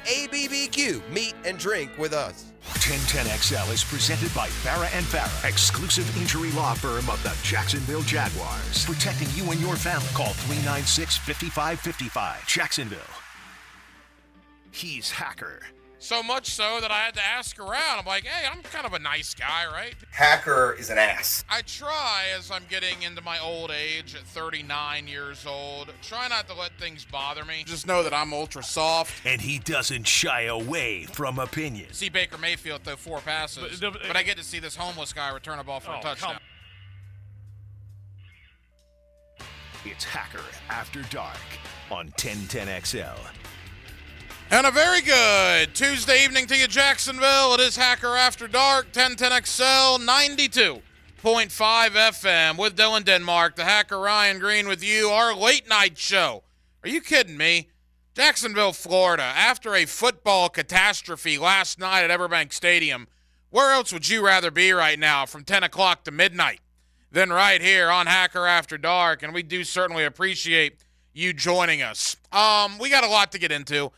ABBQ, meet and drink with us. 1010XL is presented by Farah and Farah, exclusive injury law firm of the Jacksonville Jaguars. Protecting you and your family. Call 396-5555. Jacksonville. He's Hacker. So much so that I had to ask around. I'm like, hey, I'm kind of a nice guy, right? Hacker is an ass. I try, as I'm getting into my old age at 39 years old, try not to let things bother me. Just know that I'm ultra soft. And he doesn't shy away from opinions. See Baker Mayfield throw 4 passes, but I get to see this homeless guy return a ball for a touchdown. It's Hacker After Dark on 1010XL. And a very good Tuesday evening to you, Jacksonville. It is Hacker After Dark, 1010XL, 92.5 FM with Dylan Denmark, the Hacker Ryan Green with you, our late night show. Are you kidding me? Jacksonville, Florida, after a football catastrophe last night at Everbank Stadium, where else would you rather be right now from 10 o'clock to midnight than right here on Hacker After Dark? And we do certainly appreciate you joining us. We got a lot to get into.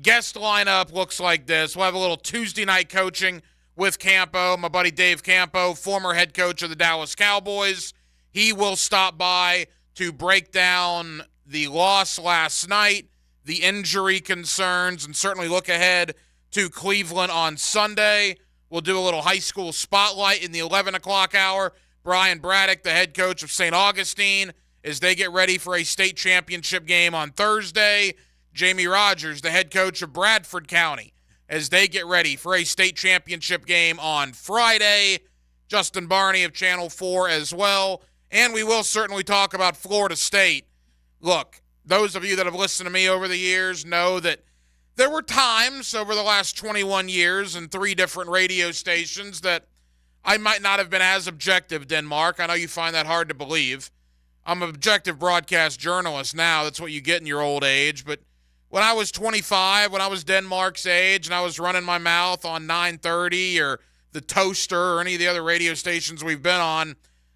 Guest lineup looks like this. We'll have a little Tuesday night coaching with Campo, my buddy Dave Campo, former head coach of the Dallas Cowboys. He will stop by to break down the loss last night, the injury concerns, and certainly look ahead to Cleveland on Sunday. We'll do a little high school spotlight in the 11 o'clock hour. Brian Braddock, the head coach of St. Augustine, as they get ready for a state championship game on Thursday. Jamie Rogers, the head coach of Bradford County, as they get ready for a state championship game on Friday. Justin Barney of Channel 4 as well. And we will certainly talk about Florida State. Look, those of you that have listened to me over the years know that there were times over the last 21 years and 3 different radio stations that I might not have been as objective, Denmark. I know you find that hard to believe. I'm an objective broadcast journalist now. That's what you get in your old age. But when I was 25, when I was Denmark's age, and I was running my mouth on 930 or the Toaster or any of the other radio stations we've been on,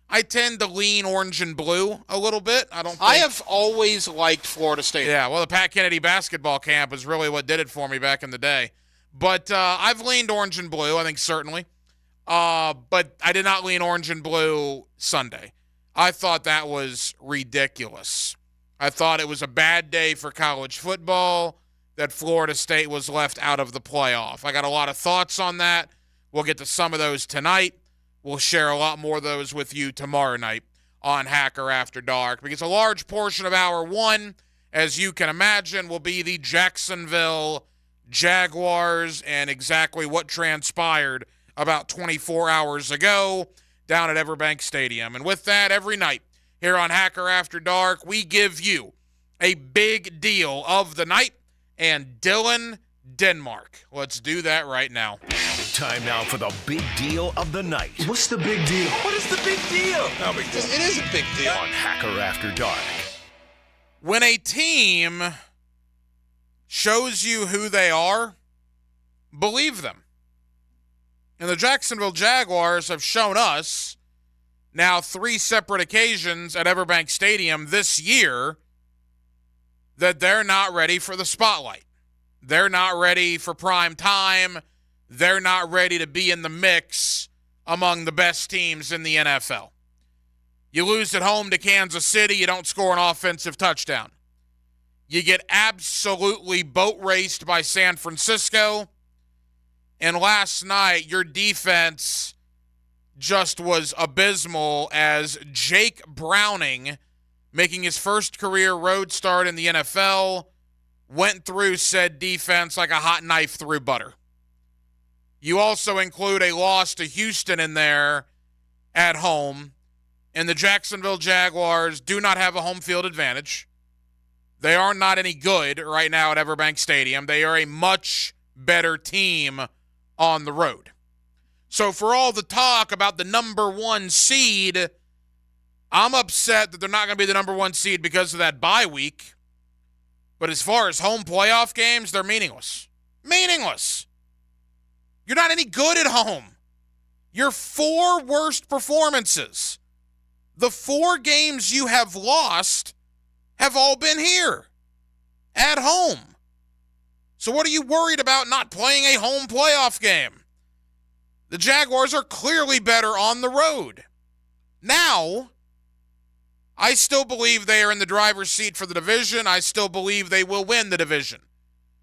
I tend to lean orange and blue a little bit. I have always liked Florida State. Yeah, well, the Pat Kennedy basketball camp is really what did it for me back in the day. But I've leaned orange and blue, I think, certainly. But I did not lean orange and blue Sunday. I thought that was ridiculous. I thought it was a bad day for college football that Florida State was left out of the playoff. I got a lot of thoughts on that. We'll get to some of those tonight. We'll share a lot more of those with you tomorrow night on Hacker After Dark, because a large portion of Hour 1, as you can imagine, will be the Jacksonville Jaguars and exactly what transpired about 24 hours ago down at Everbank Stadium. And with that, every night, here on Hacker After Dark, we give you a big deal of the night and Dylan Denmark. Let's do that right now. Time now for the big deal of the night. What's the big deal? What is the big deal? No big deal. It is a big deal. On Hacker After Dark. When a team shows you who they are, believe them. And the Jacksonville Jaguars have shown us now 3 separate occasions at Everbank Stadium this year that they're not ready for the spotlight. They're not ready for prime time. They're not ready to be in the mix among the best teams in the NFL. You lose at home to Kansas City, you don't score an offensive touchdown. You get absolutely boat raced by San Francisco. And last night, your defense just was abysmal as Jake Browning, making his first career road start in the NFL, went through said defense like a hot knife through butter. You also include a loss to Houston in there at home, and the Jacksonville Jaguars do not have a home field advantage. They are not any good right now at Everbank Stadium. They are a much better team on the road. So for all the talk about the number 1 seed, I'm upset that they're not going to be the number 1 seed because of that bye week. But as far as home playoff games, they're meaningless. Meaningless. You're not any good at home. Your 4 worst performances, the 4 games you have lost, have all been here, at home. So what are you worried about not playing a home playoff game? The Jaguars are clearly better on the road. Now, I still believe they are in the driver's seat for the division. I still believe they will win the division,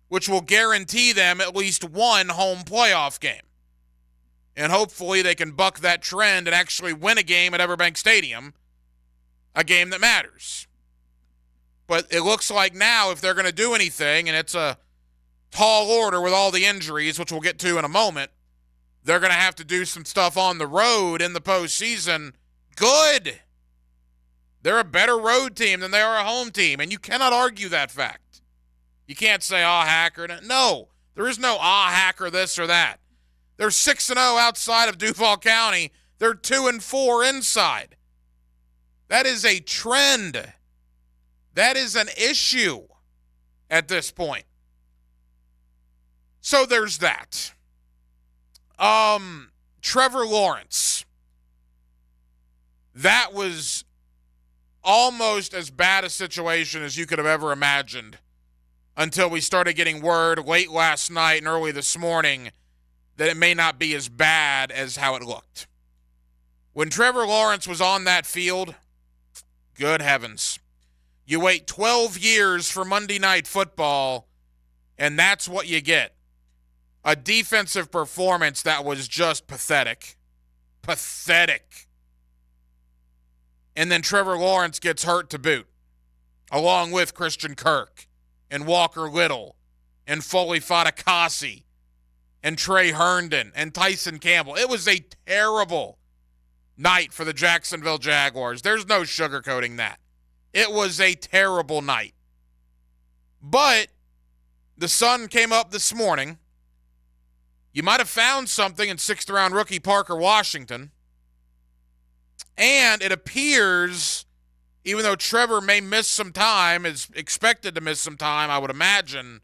which will guarantee them at least one home playoff game. And hopefully they can buck that trend and actually win a game at Everbank Stadium, a game that matters. But it looks like now if they're going to do anything, and it's a tall order with all the injuries, which we'll get to in a moment, they're going to have to do some stuff on the road in the postseason. Good. They're a better road team than they are a home team, and you cannot argue that fact. You can't say, Hacker. No, there is no, Hacker this or that. They're 6-0 outside of Duval County. They're 2-4 inside. That is a trend. That is an issue at this point. So there's that. Trevor Lawrence. That was almost as bad a situation as you could have ever imagined until we started getting word late last night and early this morning that it may not be as bad as how it looked. When Trevor Lawrence was on that field, good heavens. You wait 12 years for Monday Night Football, and that's what you get. A defensive performance that was just pathetic. Pathetic. And then Trevor Lawrence gets hurt to boot, along with Christian Kirk and Walker Little and Foley Fatukasi and Trey Herndon and Tyson Campbell. It was a terrible night for the Jacksonville Jaguars. There's no sugarcoating that. It was a terrible night. But the sun came up this morning. You might have found something in 6th-round rookie Parker Washington. And it appears, even though Trevor may miss some time, is expected to miss some time, I would imagine,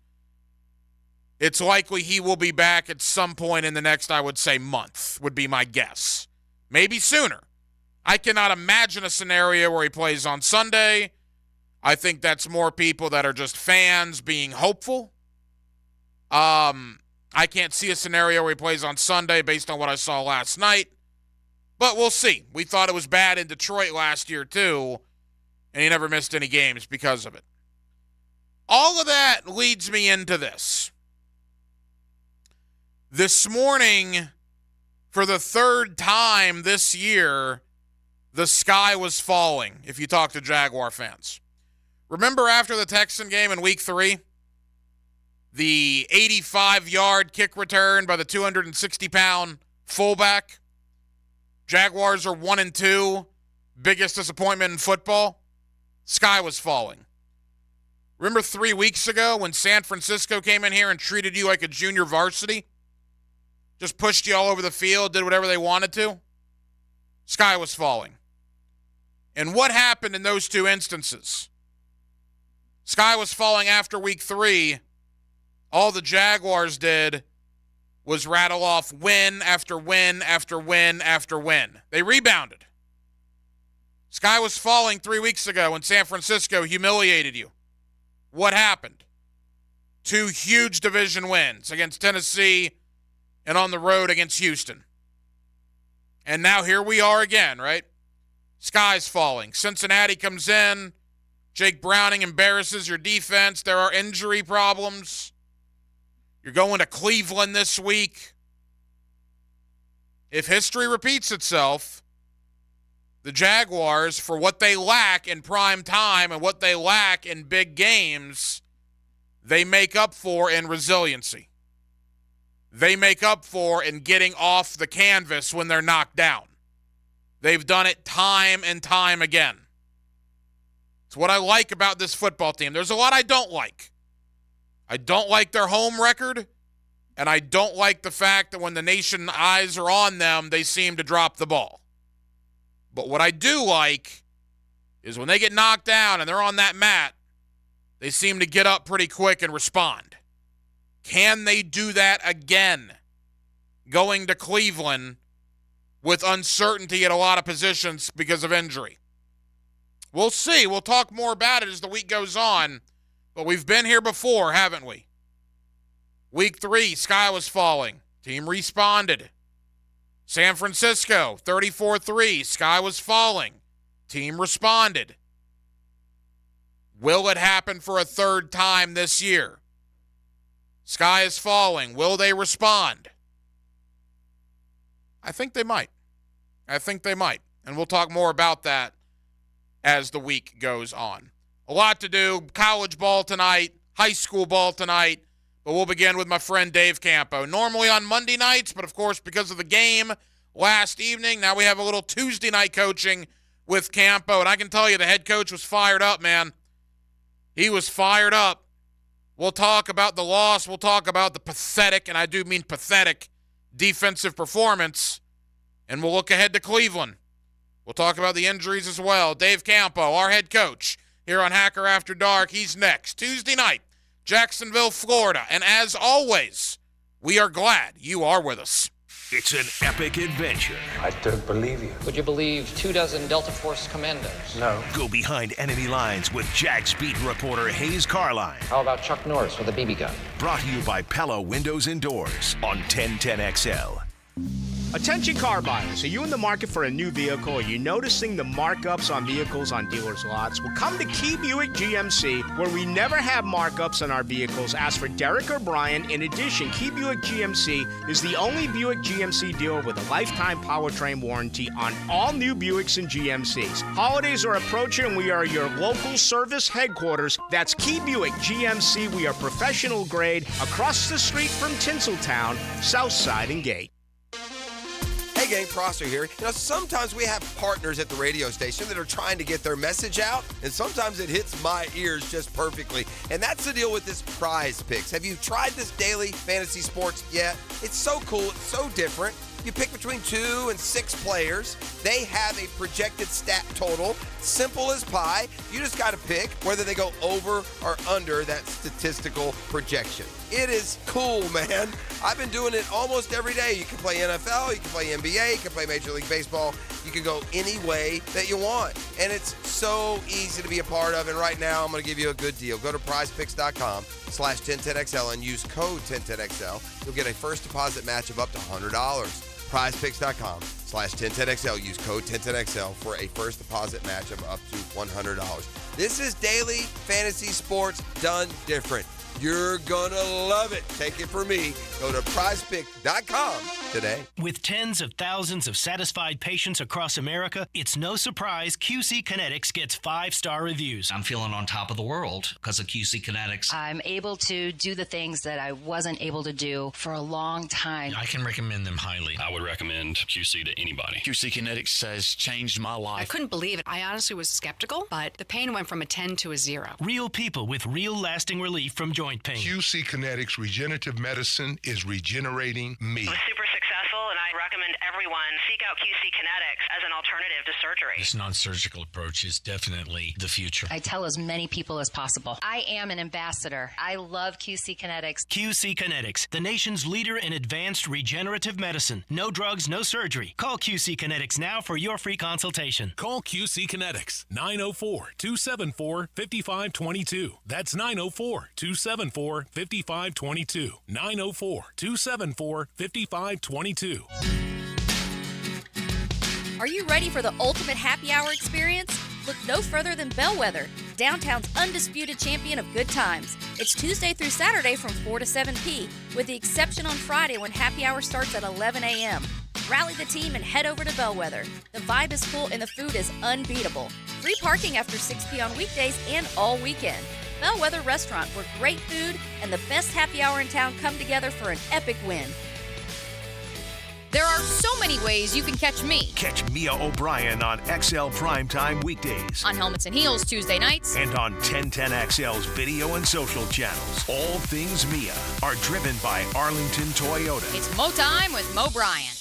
it's likely he will be back at some point in the next, I would say, month, would be my guess. Maybe sooner. I cannot imagine a scenario where he plays on Sunday. I think that's more people that are just fans being hopeful. I can't see a scenario where he plays on Sunday based on what I saw last night. But we'll see. We thought it was bad in Detroit last year, too, and he never missed any games because of it. All of that leads me into this. This morning, for the third time this year, the sky was falling, if you talk to Jaguar fans. Remember after the Texan game in Week 3? The 85-yard kick return by the 260-pound fullback? Jaguars are 1-2. Biggest disappointment in football. Sky was falling. Remember 3 weeks ago when San Francisco came in here and treated you like a junior varsity? Just pushed you all over the field, did whatever they wanted to? Sky was falling. And what happened in those two instances? Sky was falling after Week 3. All the Jaguars did was rattle off win after win after win after win. They rebounded. Sky was falling 3 weeks ago when San Francisco humiliated you. What happened? 2 huge division wins against Tennessee and on the road against Houston. And now here we are again, right? Sky's falling. Cincinnati comes in. Jake Browning embarrasses your defense. There are injury problems. You're going to Cleveland this week. If history repeats itself, the Jaguars, for what they lack in prime time and what they lack in big games, they make up for in resiliency. They make up for in getting off the canvas when they're knocked down. They've done it time and time again. It's what I like about this football team. There's a lot I don't like. I don't like their home record, and I don't like the fact that when the nation eyes are on them, they seem to drop the ball. But what I do like is when they get knocked down and they're on that mat, they seem to get up pretty quick and respond. Can they do that again going to Cleveland with uncertainty at a lot of positions because of injury? We'll see. We'll talk more about it as the week goes on. But we've been here before, haven't we? Week 3, sky was falling. Team responded. San Francisco, 34-3, sky was falling. Team responded. Will it happen for a third time this year? Sky is falling. Will they respond? I think they might. And we'll talk more about that as the week goes on. A lot to do. College ball tonight, high school ball tonight. But we'll begin with my friend Dave Campo. Normally on Monday nights, but of course because of the game last evening, now we have a little Tuesday night coaching with Campo. And I can tell you the head coach was fired up, man. He was fired up. We'll talk about the loss. We'll talk about the pathetic, and I do mean pathetic, defensive performance. And we'll look ahead to Cleveland. We'll talk about the injuries as well. Dave Campo, our head coach, here on Hacker After Dark. He's next. Tuesday night, Jacksonville, Florida. And as always, we are glad you are with us. It's an epic adventure. I don't believe you. Would you believe 24 Delta Force commandos? No. Go behind enemy lines with Jags beat reporter Hayes Carline. How about Chuck Norris with a BB gun? Brought to you by Pella Windows and Doors on 1010XL. Attention car buyers, are you in the market for a new vehicle? Are you noticing the markups on vehicles on dealers' lots? Well, come to Key Buick GMC, where we never have markups on our vehicles. Ask for Derek or Brian. In addition, Key Buick GMC is the only Buick GMC dealer with a lifetime powertrain warranty on all new Buicks and GMCs. Holidays are approaching, and we are your local service headquarters. That's Key Buick GMC. We are professional grade across the street from Tinseltown, Southside and Gate. Hey gang, Prosser here. Sometimes we have partners at the radio station that are trying to get their message out, and sometimes it hits my ears just perfectly. And that's the deal with this Prize Picks. Have you tried this daily fantasy sports yet? It's so cool. It's so different. You pick between 2 and 6 players. They have a projected stat total, simple as pie. You just got to pick whether they go over or under that statistical projection. It is cool, man. I've been doing it almost every day. You can play NFL, you can play NBA, you can play Major League Baseball. You can go any way that you want. And it's so easy to be a part of. And right now, I'm going to give you a good deal. Go to prizepicks.com/1010XL and use code 1010XL. You'll get a first deposit match of up to $100. prizepicks.com/1010XL. Use code 1010XL for a first deposit match of up to $100. This is daily fantasy sports done different. You're gonna love it. Take it from me. Go to prizepicks.com today. With tens of thousands of satisfied patients across America, it's no surprise QC Kinetics gets 5-star reviews. I'm feeling on top of the world because of QC Kinetics. I'm able to do the things that I wasn't able to do for a long time. I can recommend them highly. I would recommend QC to anybody. QC Kinetics has changed my life. I couldn't believe it. I honestly was skeptical, but the pain went from a 10 to a 0. Real people with real lasting relief from joint pain. QC Kinetics Regenerative Medicine is regenerating me. It was super successful, and I recommend everyone seek out QC Kinetics as an alternative to surgery. This non-surgical approach is definitely the future. I tell as many people as possible. I am an ambassador. I love QC Kinetics. QC Kinetics, the nation's leader in advanced regenerative medicine. No drugs, no surgery. Call QC Kinetics now for your free consultation. Call QC Kinetics, 904-274-5522. That's 904-274-5522. 904-274-5522. Are you ready for the ultimate happy hour experience? Look no further than Bellwether, downtown's undisputed champion of good times. It's Tuesday through Saturday from 4 to 7 p, with the exception on Friday when happy hour starts at 11 a.m. Rally the team and head over to Bellwether. The vibe is full and the food is unbeatable. Free parking after 6 p on weekdays and all weekend. Bellwether Restaurant, where great food and the best happy hour in town come together for an epic win. There are so many ways you can catch me. Catch Mia O'Brien on XL Primetime weekdays. On Helmets and Heels Tuesday nights. And on 1010XL's video and social channels. All things Mia are driven by Arlington Toyota. It's Mo Time with Mo Bryan.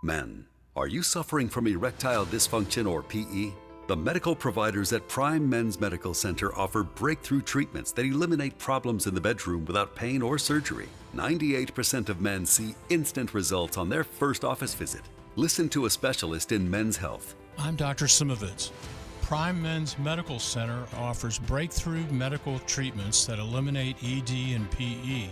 Men, are you suffering from erectile dysfunction or PE? The medical providers at Prime Men's Medical Center offer breakthrough treatments that eliminate problems in the bedroom without pain or surgery. 98% of men see instant results on their first office visit. Listen to a specialist in men's health. I'm Dr. Simovitz. Prime Men's Medical Center offers breakthrough medical treatments that eliminate ED and PE.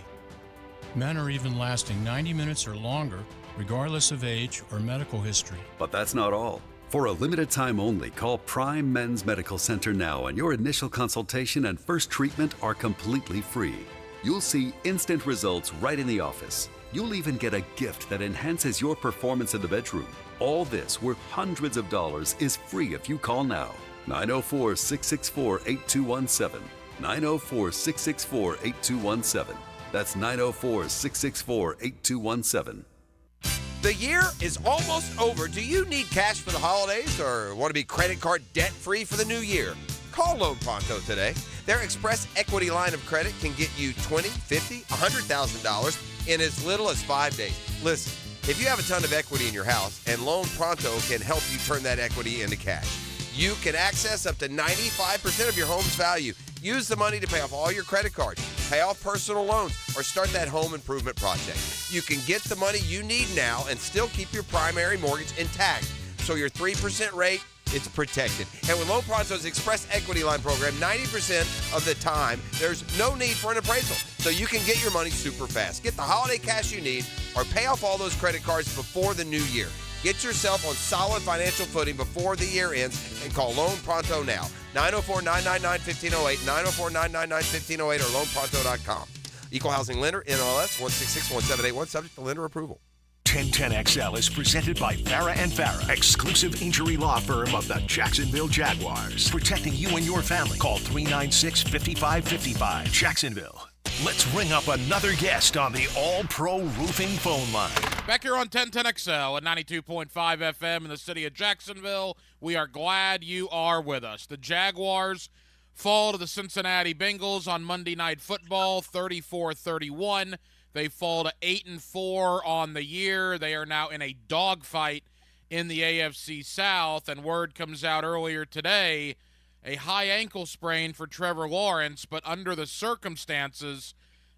Men are even lasting 90 minutes or longer, regardless of age or medical history. But that's not all. For a limited time only, call Prime Men's Medical Center now, and your initial consultation and first treatment are completely free. You'll see instant results right in the office. You'll even get a gift that enhances your performance in the bedroom. All this, worth hundreds of dollars, is free if you call now. 904-664-8217. 904-664-8217. That's 904-664-8217. The year is almost over. Do you need cash for the holidays or want to be credit card debt-free for the new year? Call Loan Pronto today. Their Express Equity line of credit can get you $20,000, $50,000, $100,000 in as little as 5 days. Listen, if you have a ton of equity in your house, and Loan Pronto can help you turn that equity into cash. You can access up to 95% of your home's value. Use the money to pay off all your credit cards, pay off personal loans, or start that home improvement project. You can get the money you need now and still keep your primary mortgage intact. So your 3% rate, it's protected. And with Loan Pronto's Express Equity Line program, 90% of the time, there's no need for an appraisal. So you can get your money super fast. Get the holiday cash you need or pay off all those credit cards before the new year. Get yourself on solid financial footing before the year ends and call Loan Pronto now. 904-999-1508, 904-999-1508 or loanpronto.com. Equal Housing Lender, NMLS 1661781, subject to lender approval. 1010XL is presented by Farah and Farah, exclusive injury law firm of the Jacksonville Jaguars. Protecting you and your family. Call 396-5555. Jacksonville. Let's ring up another guest on the All-Pro Roofing phone line. Back here on 1010XL at 92.5 FM in the city of Jacksonville. We are glad you are with us. The Jaguars fall to the Cincinnati Bengals on Monday Night Football, 34-31. They fall to 8-4 on the year. They are now in a dogfight in the AFC South, and word comes out earlier today, a high ankle sprain for Trevor Lawrence, but under the circumstances,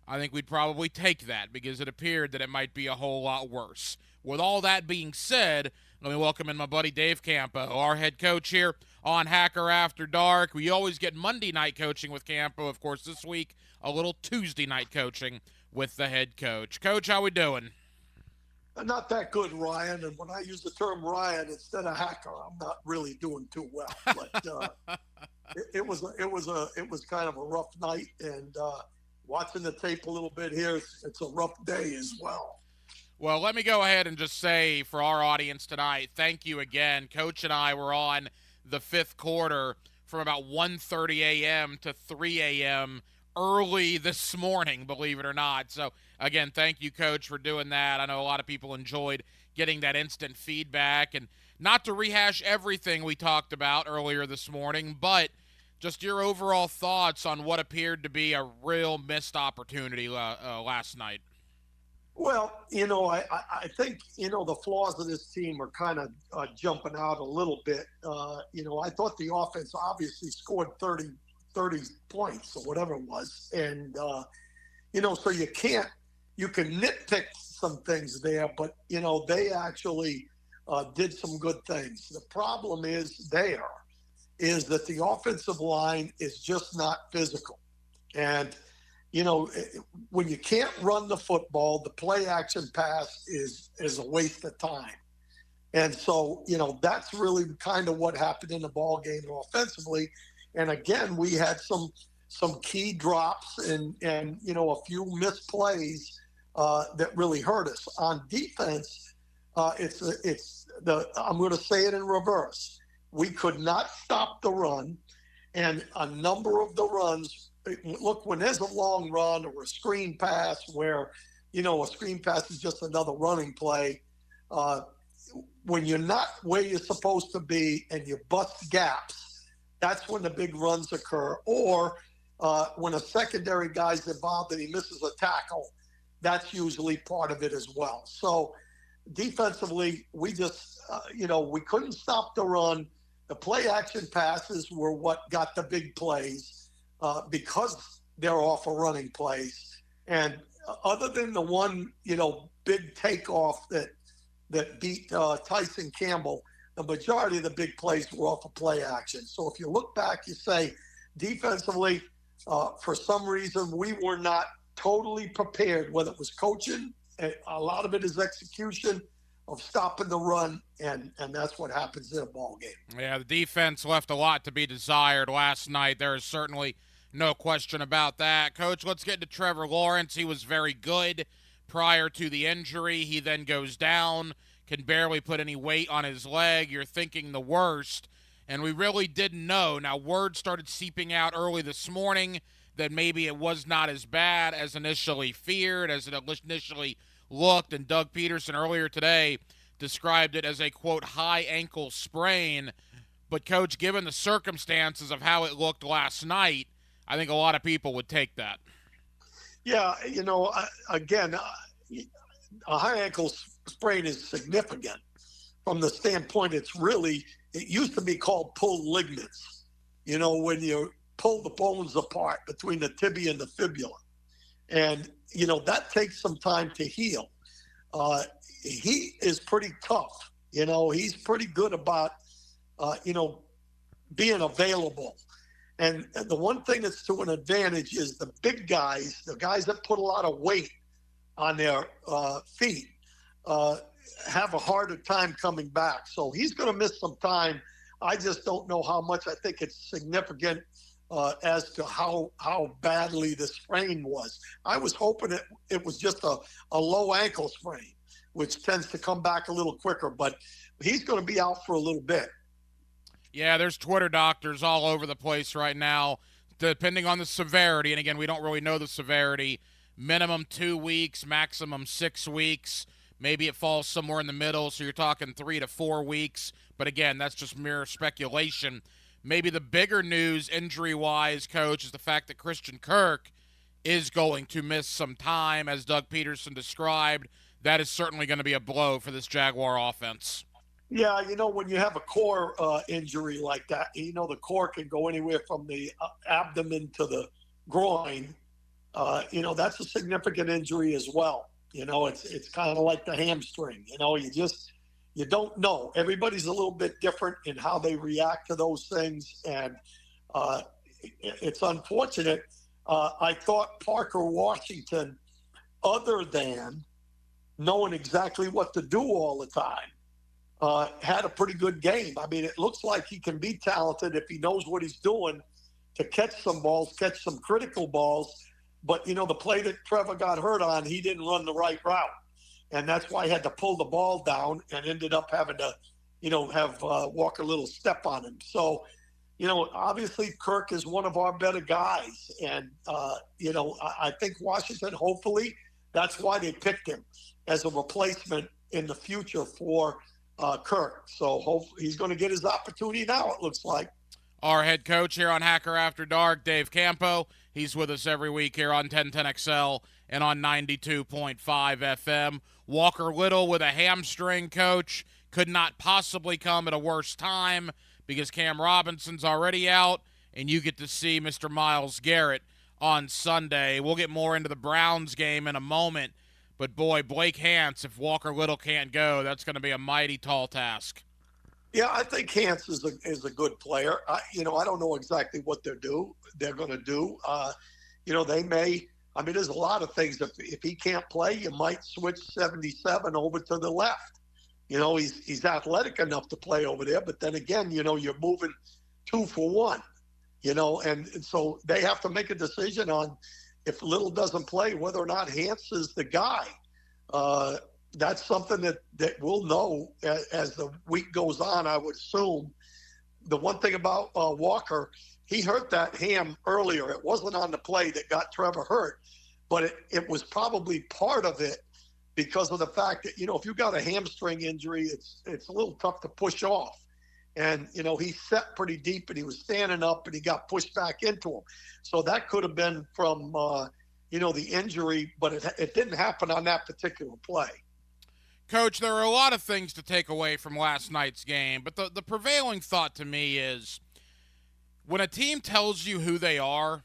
I think we'd probably take that because it appeared that it might be a whole lot worse. With all that being said, let me welcome in my buddy Dave Campo, our head coach here on Hacker After Dark. We always get Monday night coaching with Campo. Of course, this week, a little Tuesday night coaching with the head coach. Coach, how we doing? Not that good, Ryan. And when I use the term Ryan instead of Hacker, I'm not really doing too well. But it was kind of a rough night, and watching the tape a little bit here, it's a rough day as well. Well, let me go ahead and just say for our audience tonight, thank you again. Coach and I were on the fifth quarter from about 1:30 a.m. to 3 a.m. early this morning, believe it or not. So, again, thank you, Coach, for doing that. I know a lot of people enjoyed getting that instant feedback. And not to rehash everything we talked about earlier this morning, but just your overall thoughts on what appeared to be a real missed opportunity last night. Well, I think, the flaws of this team are kind of jumping out a little bit. I thought the offense obviously scored 30 points or whatever it was. And, so you can nitpick some things there, but, they actually did some good things. The problem is that the offensive line is just not physical. And, when you can't run the football, the play action pass is a waste of time. And so, that's really kind of what happened in the ball game offensively. And again, we had some key drops and a few missed plays that really hurt us. On defense, I'm going to say it in reverse. We could not stop the run, and a number of the runs. Look, when there's a long run or a screen pass where, a screen pass is just another running play, when you're not where you're supposed to be and you bust gaps, that's when the big runs occur. Or when a secondary guy's involved and he misses a tackle, that's usually part of it as well. So defensively, we just, we couldn't stop the run. The play action passes were what got the big plays. Because they're off of running plays. And other than the one, big takeoff that beat Tyson Campbell, the majority of the big plays were off of play action. So if you look back, you say defensively, for some reason, we were not totally prepared, whether it was coaching, a lot of it is execution of stopping the run, and that's what happens in a ball game. Yeah, the defense left a lot to be desired last night. There is certainly no question about that. Coach, let's get to Trevor Lawrence. He was very good prior to the injury. He then goes down, can barely put any weight on his leg. You're thinking the worst, and we really didn't know. Now, word started seeping out early this morning that maybe it was not as bad as initially feared, as it initially looked, and Doug Peterson earlier today described it as a, quote, high ankle sprain. But, Coach, given the circumstances of how it looked last night, I think a lot of people would take that. Yeah, again, a high ankle sprain is significant from the standpoint it used to be called pulled ligaments, when you pull the bones apart between the tibia and the fibula. And, that takes some time to heal. He is pretty tough. He's pretty good about, being available. And the one thing that's to an advantage is the big guys, the guys that put a lot of weight on their feet, have a harder time coming back. So he's going to miss some time. I just don't know how much. I think it's significant as to how badly the sprain was. I was hoping it was just a low ankle sprain, which tends to come back a little quicker. But he's going to be out for a little bit. Yeah, there's Twitter doctors all over the place right now, depending on the severity. And, again, we don't really know the severity. Minimum 2 weeks, maximum 6 weeks. Maybe it falls somewhere in the middle, so you're talking 3 to 4 weeks. But, again, that's just mere speculation. Maybe the bigger news injury-wise, Coach, is the fact that Christian Kirk is going to miss some time, as Doug Peterson described. That is certainly going to be a blow for this Jaguar offense. Yeah, when you have a core injury like that, the core can go anywhere from the abdomen to the groin. That's a significant injury as well. It's kind of like the hamstring. You don't know. Everybody's a little bit different in how they react to those things, and it's unfortunate. I thought Parker Washington, other than knowing exactly what to do all the time, had a pretty good game. I mean, it looks like he can be talented if he knows what he's doing to catch some balls, catch some critical balls. But, the play that Trevor got hurt on, he didn't run the right route. And that's why he had to pull the ball down and ended up having to, have Walker Little step on him. So, obviously Kirk is one of our better guys. And, I think Washington, hopefully, that's why they picked him as a replacement in the future for Kirk. So hopefully he's going to get his opportunity now, it looks like. Our head coach here on Hacker After Dark, Dave Campo. He's with us every week here on 1010XL and on 92.5 FM. Walker Little with a hamstring, Coach. Could not possibly come at a worse time because Cam Robinson's already out, and you get to see Mr. Myles Garrett on Sunday. We'll get more into the Browns game in a moment. But, boy, Blake Hance, if Walker Little can't go, that's going to be a mighty tall task. Yeah, I think Hance is a good player. I don't know exactly what they're going to do. They may. I mean, there's a lot of things. If he can't play, you might switch 77 over to the left. He's athletic enough to play over there. But then again, you're moving 2 for 1. And so they have to make a decision on if Little doesn't play, whether or not Hance is the guy. That's something that we'll know as the week goes on, I would assume. The one thing about Walker, he hurt that ham earlier. It wasn't on the play that got Trevor hurt, but it was probably part of it because of the fact that, if you got a hamstring injury, it's a little tough to push off. And, he set pretty deep and he was standing up and he got pushed back into him. So that could have been from, the injury, but it didn't happen on that particular play. Coach, there are a lot of things to take away from last night's game, but the prevailing thought to me is when a team tells you who they are,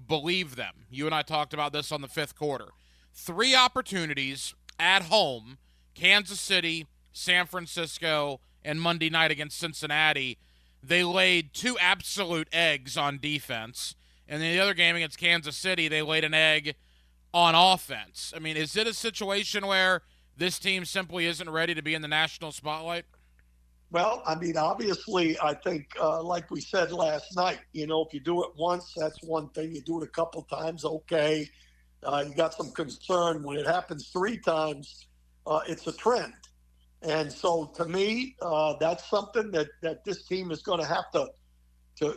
believe them. You and I talked about this on the fifth quarter. 3 opportunities at home, Kansas City, San Francisco, and Monday night against Cincinnati, they laid 2 absolute eggs on defense. And in the other game against Kansas City, they laid an egg on offense. I mean, is it a situation where this team simply isn't ready to be in the national spotlight? Well, I mean, obviously, I think, like we said last night, you know, if you do it once, that's one thing. You do it a couple times, okay. You got some concern. When it happens 3 times, it's a trend. And so, to me, that's something that this team is going to have to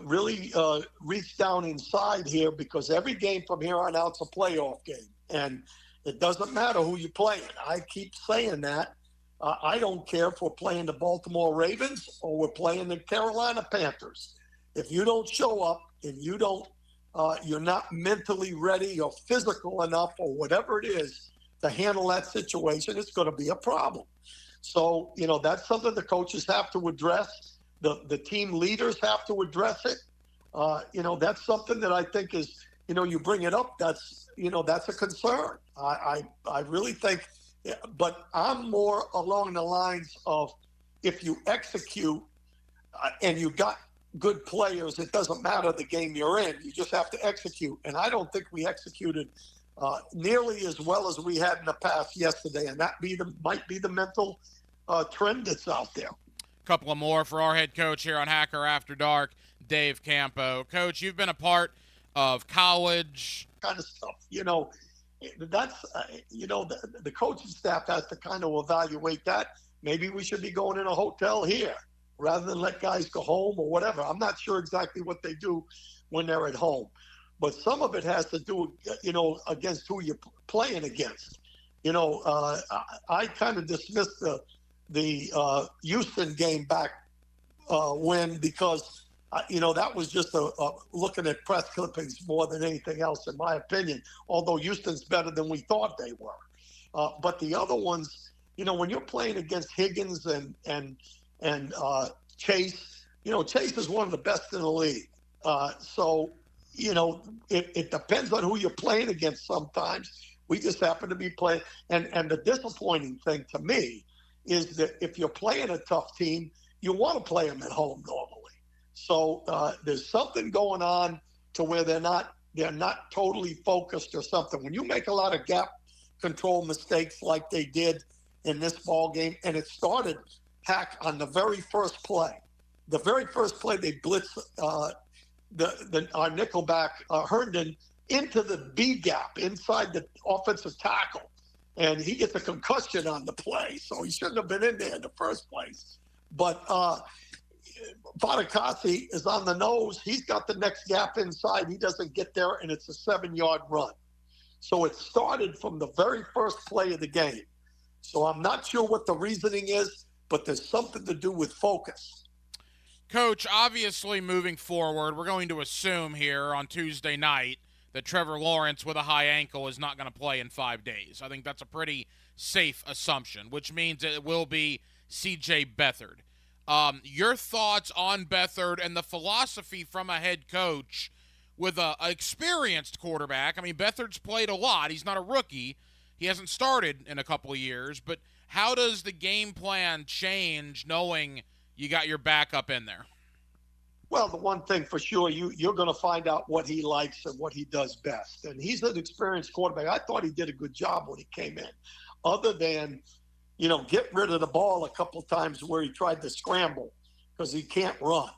really reach down inside here, because every game from here on out is a playoff game. And it doesn't matter who you're playing. I keep saying that. I don't care if we're playing the Baltimore Ravens or we're playing the Carolina Panthers. If you don't show up and you don't, you're not mentally ready or physical enough or whatever it is to handle that situation, it's going to be a problem. So, you know, that's something the coaches have to address. The team leaders have to address it. You know, that's something that I think is, you know, you bring it up, that's a concern. I really think. Yeah, but I'm more along the lines of, if you execute and you got good players, it doesn't matter the game you're in. You just have to execute. And I don't think we executed nearly as well as we had in the past yesterday. And that might be the mental trend that's out there. A couple of more for our head coach here on Hacker After Dark, Dave Campo. Coach, you've been a part of college kind of stuff, you know. That's, you know, the coaching staff has to kind of evaluate that. Maybe we should be going in a hotel here rather than let guys go home or whatever. I'm not sure exactly what they do when they're at home. But some of it has to do, you know, against who you're playing against. You know, I kind of dismissed the Houston game back when, because you know, that was just looking at press clippings more than anything else, in my opinion, although Houston's better than we thought they were. But the other ones, you know, when you're playing against Higgins and Chase, you know, Chase is one of the best in the league. So, you know, it depends on who you're playing against sometimes. We just happen to be playing. And the disappointing thing to me is that if you're playing a tough team, you want to play them at home normally. So there's something going on to where they're not totally focused or something. When you make a lot of gap control mistakes like they did in this ball game, and it started, Hack, on the very first play. The very first play, they blitzed our nickelback, Herndon, into the B gap inside the offensive tackle. And he gets a concussion on the play, so he shouldn't have been in there in the first place. But Fatukasi is on the nose. He's got the next gap inside. He doesn't get there, and it's a 7-yard run. So it started from the very first play of the game. So I'm not sure what the reasoning is, but there's something to do with focus. Coach, obviously moving forward, we're going to assume here on Tuesday night that Trevor Lawrence with a high ankle is not going to play in 5 days. I think that's a pretty safe assumption, which means it will be C.J. Beathard. Your thoughts on Beathard and the philosophy from a head coach with an experienced quarterback? I mean, Beathard's played a lot. He's not a rookie. He hasn't started in a couple of years. But how does the game plan change knowing you got your backup in there? Well, the one thing for sure, you're going to find out what he likes and what he does best. And he's an experienced quarterback. I thought he did a good job when he came in, other than, you know, get rid of the ball a couple times where he tried to scramble because he can't run.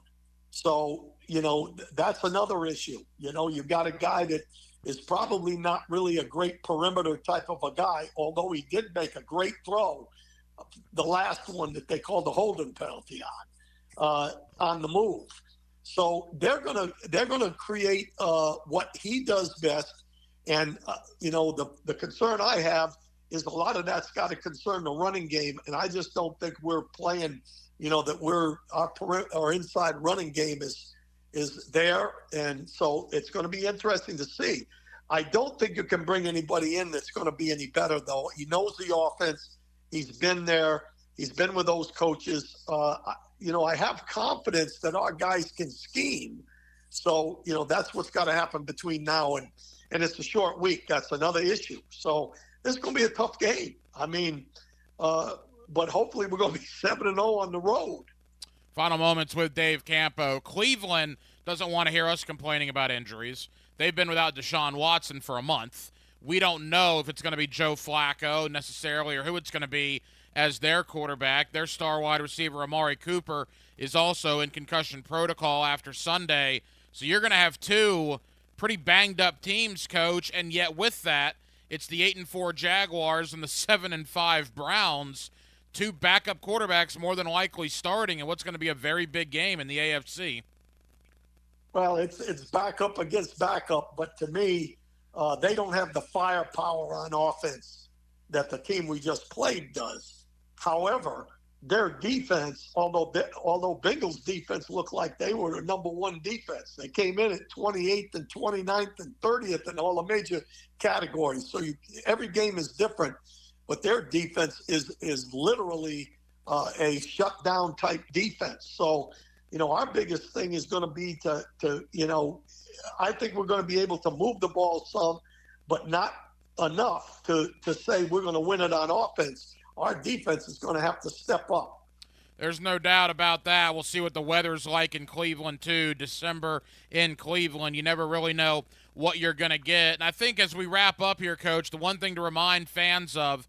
So, you know, that's another issue. You know, you got a guy that is probably not really a great perimeter type of a guy, although he did make a great throw, the last one that they called the holding penalty on the move. So they're gonna create what he does best. And, you know, the concern I have is a lot of that's got to concern the running game, and I just don't think we're playing, you know, that our inside running game is there, and so it's going to be interesting to see. I don't think you can bring anybody in that's going to be any better, though. He knows the offense. He's been there. He's been with those coaches. You know, I have confidence that our guys can scheme. So, you know, that's what's got to happen between now and it's a short week. That's another issue. So this is going to be a tough game. I mean, but hopefully we're going to be 7-0 on the road. Final moments with Dave Campo. Cleveland doesn't want to hear us complaining about injuries. They've been without Deshaun Watson for a month. We don't know if it's going to be Joe Flacco necessarily or who it's going to be as their quarterback. Their star wide receiver, Amari Cooper, is also in concussion protocol after Sunday. So you're going to have two pretty banged-up teams, Coach, and yet with that, it's the 8-4 Jaguars and the 7-5 Browns, two backup quarterbacks more than likely starting in what's going to be a very big game in the AFC. Well, it's backup against backup, but to me, they don't have the firepower on offense that the team we just played does. However, their defense, although Bengals defense looked like they were the number one defense, they came in at 28th and 29th and 30th in all the major categories. So every game is different, but their defense is literally a shutdown type defense. So, our biggest thing is going to be to I think we're going to be able to move the ball some, but not enough to say we're going to win it on offense. Our defense is going to have to step up. There's no doubt about that. We'll see what the weather's like in Cleveland, too. December in Cleveland. You never really know what you're going to get. And I think as we wrap up here, Coach, the one thing to remind fans of,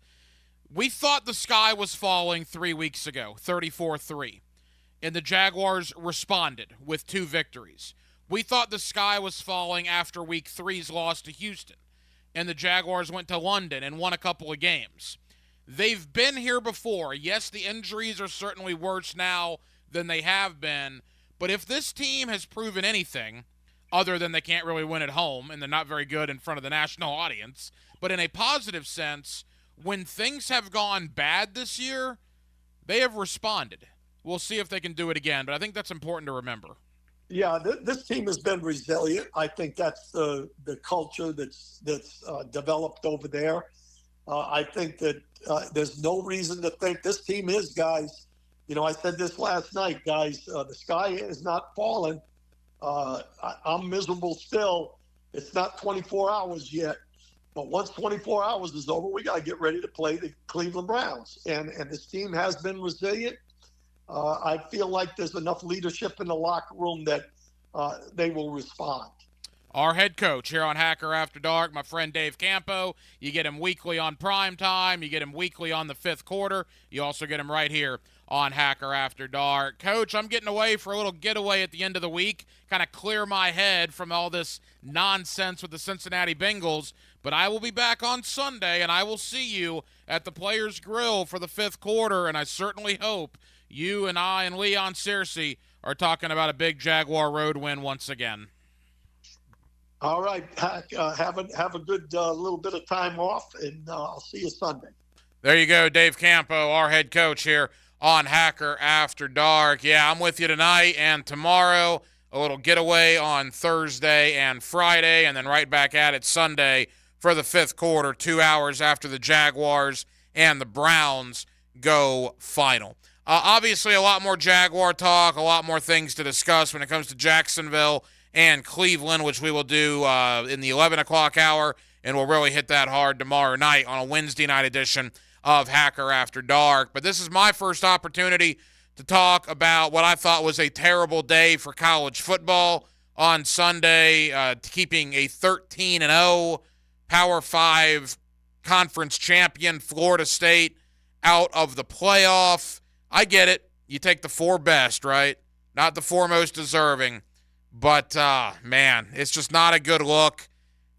we thought the sky was falling 3 weeks ago, 34-3. And the Jaguars responded with 2 victories. We thought the sky was falling after Week 3's loss to Houston. And the Jaguars went to London and won a couple of games. They've been here before. Yes, the injuries are certainly worse now than they have been. But if this team has proven anything, other than they can't really win at home and they're not very good in front of the national audience, but in a positive sense, when things have gone bad this year, they have responded. We'll see if they can do it again, but I think that's important to remember. Yeah, this team has been resilient. I think that's the culture that's developed over there. I think that there's no reason to think this team is, guys. I said this last night, guys. The sky is not falling. I'm miserable still. It's not 24 hours yet. But once 24 hours is over, we got to get ready to play the Cleveland Browns. And this team has been resilient. I feel like there's enough leadership in the locker room that they will respond. Our head coach here on Hacker After Dark, my friend Dave Campo. You get him weekly on Prime Time. You get him weekly on the 5th quarter. You also get him right here on Hacker After Dark. Coach, I'm getting away for a little getaway at the end of the week, kind of clear my head from all this nonsense with the Cincinnati Bengals. But I will be back on Sunday, and I will see you at the Players Grill for the 5th quarter, and I certainly hope you and I and Leon Searcy are talking about a big Jaguar road win once again. All right, Hack, have a good little bit of time off, and I'll see you Sunday. There you go, Dave Campo, our head coach here on Hacker After Dark. Yeah, I'm with you tonight and tomorrow, a little getaway on Thursday and Friday, and then right back at it Sunday for the 5th quarter, 2 hours after the Jaguars and the Browns go final. Obviously, a lot more Jaguar talk, a lot more things to discuss when it comes to Jacksonville and Cleveland, which we will do in the 11 o'clock hour, and we'll really hit that hard tomorrow night on a Wednesday night edition of Hacker After Dark. But this is my first opportunity to talk about what I thought was a terrible day for college football on Sunday, keeping a 13-0 Power 5 conference champion Florida State out of the playoff. I get it. You take the 4 best, right? Not the 4 most deserving. But, man, it's just not a good look.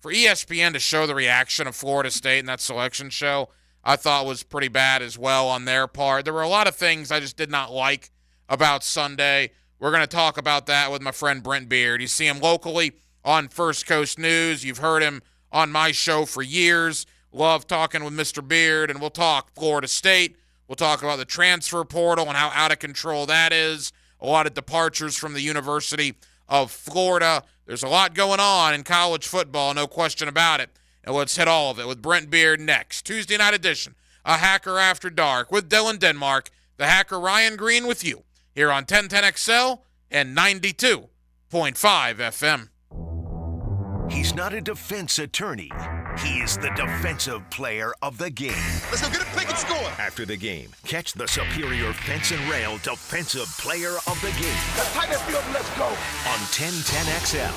For ESPN to show the reaction of Florida State in that selection show, I thought was pretty bad as well on their part. There were a lot of things I just did not like about Sunday. We're going to talk about that with my friend Brent Beard. You see him locally on First Coast News. You've heard him on my show for years. Love talking with Mr. Beard, and we'll talk Florida State. We'll talk about the transfer portal and how out of control that is. A lot of departures from the University of Florida. There's a lot going on in college football, no question about it. And let's hit all of it with Brent Beard next. Tuesday night edition, a Hacker After Dark with Dylan Denmark, the hacker Ryan Green with you here on 1010XL and 92.5 FM. He's not a defense attorney. He is the defensive player of the game. Let's go get a pick and score. After the game, catch the superior fence and rail defensive player of the game. Let's tighten that field and let's go. On 1010XL.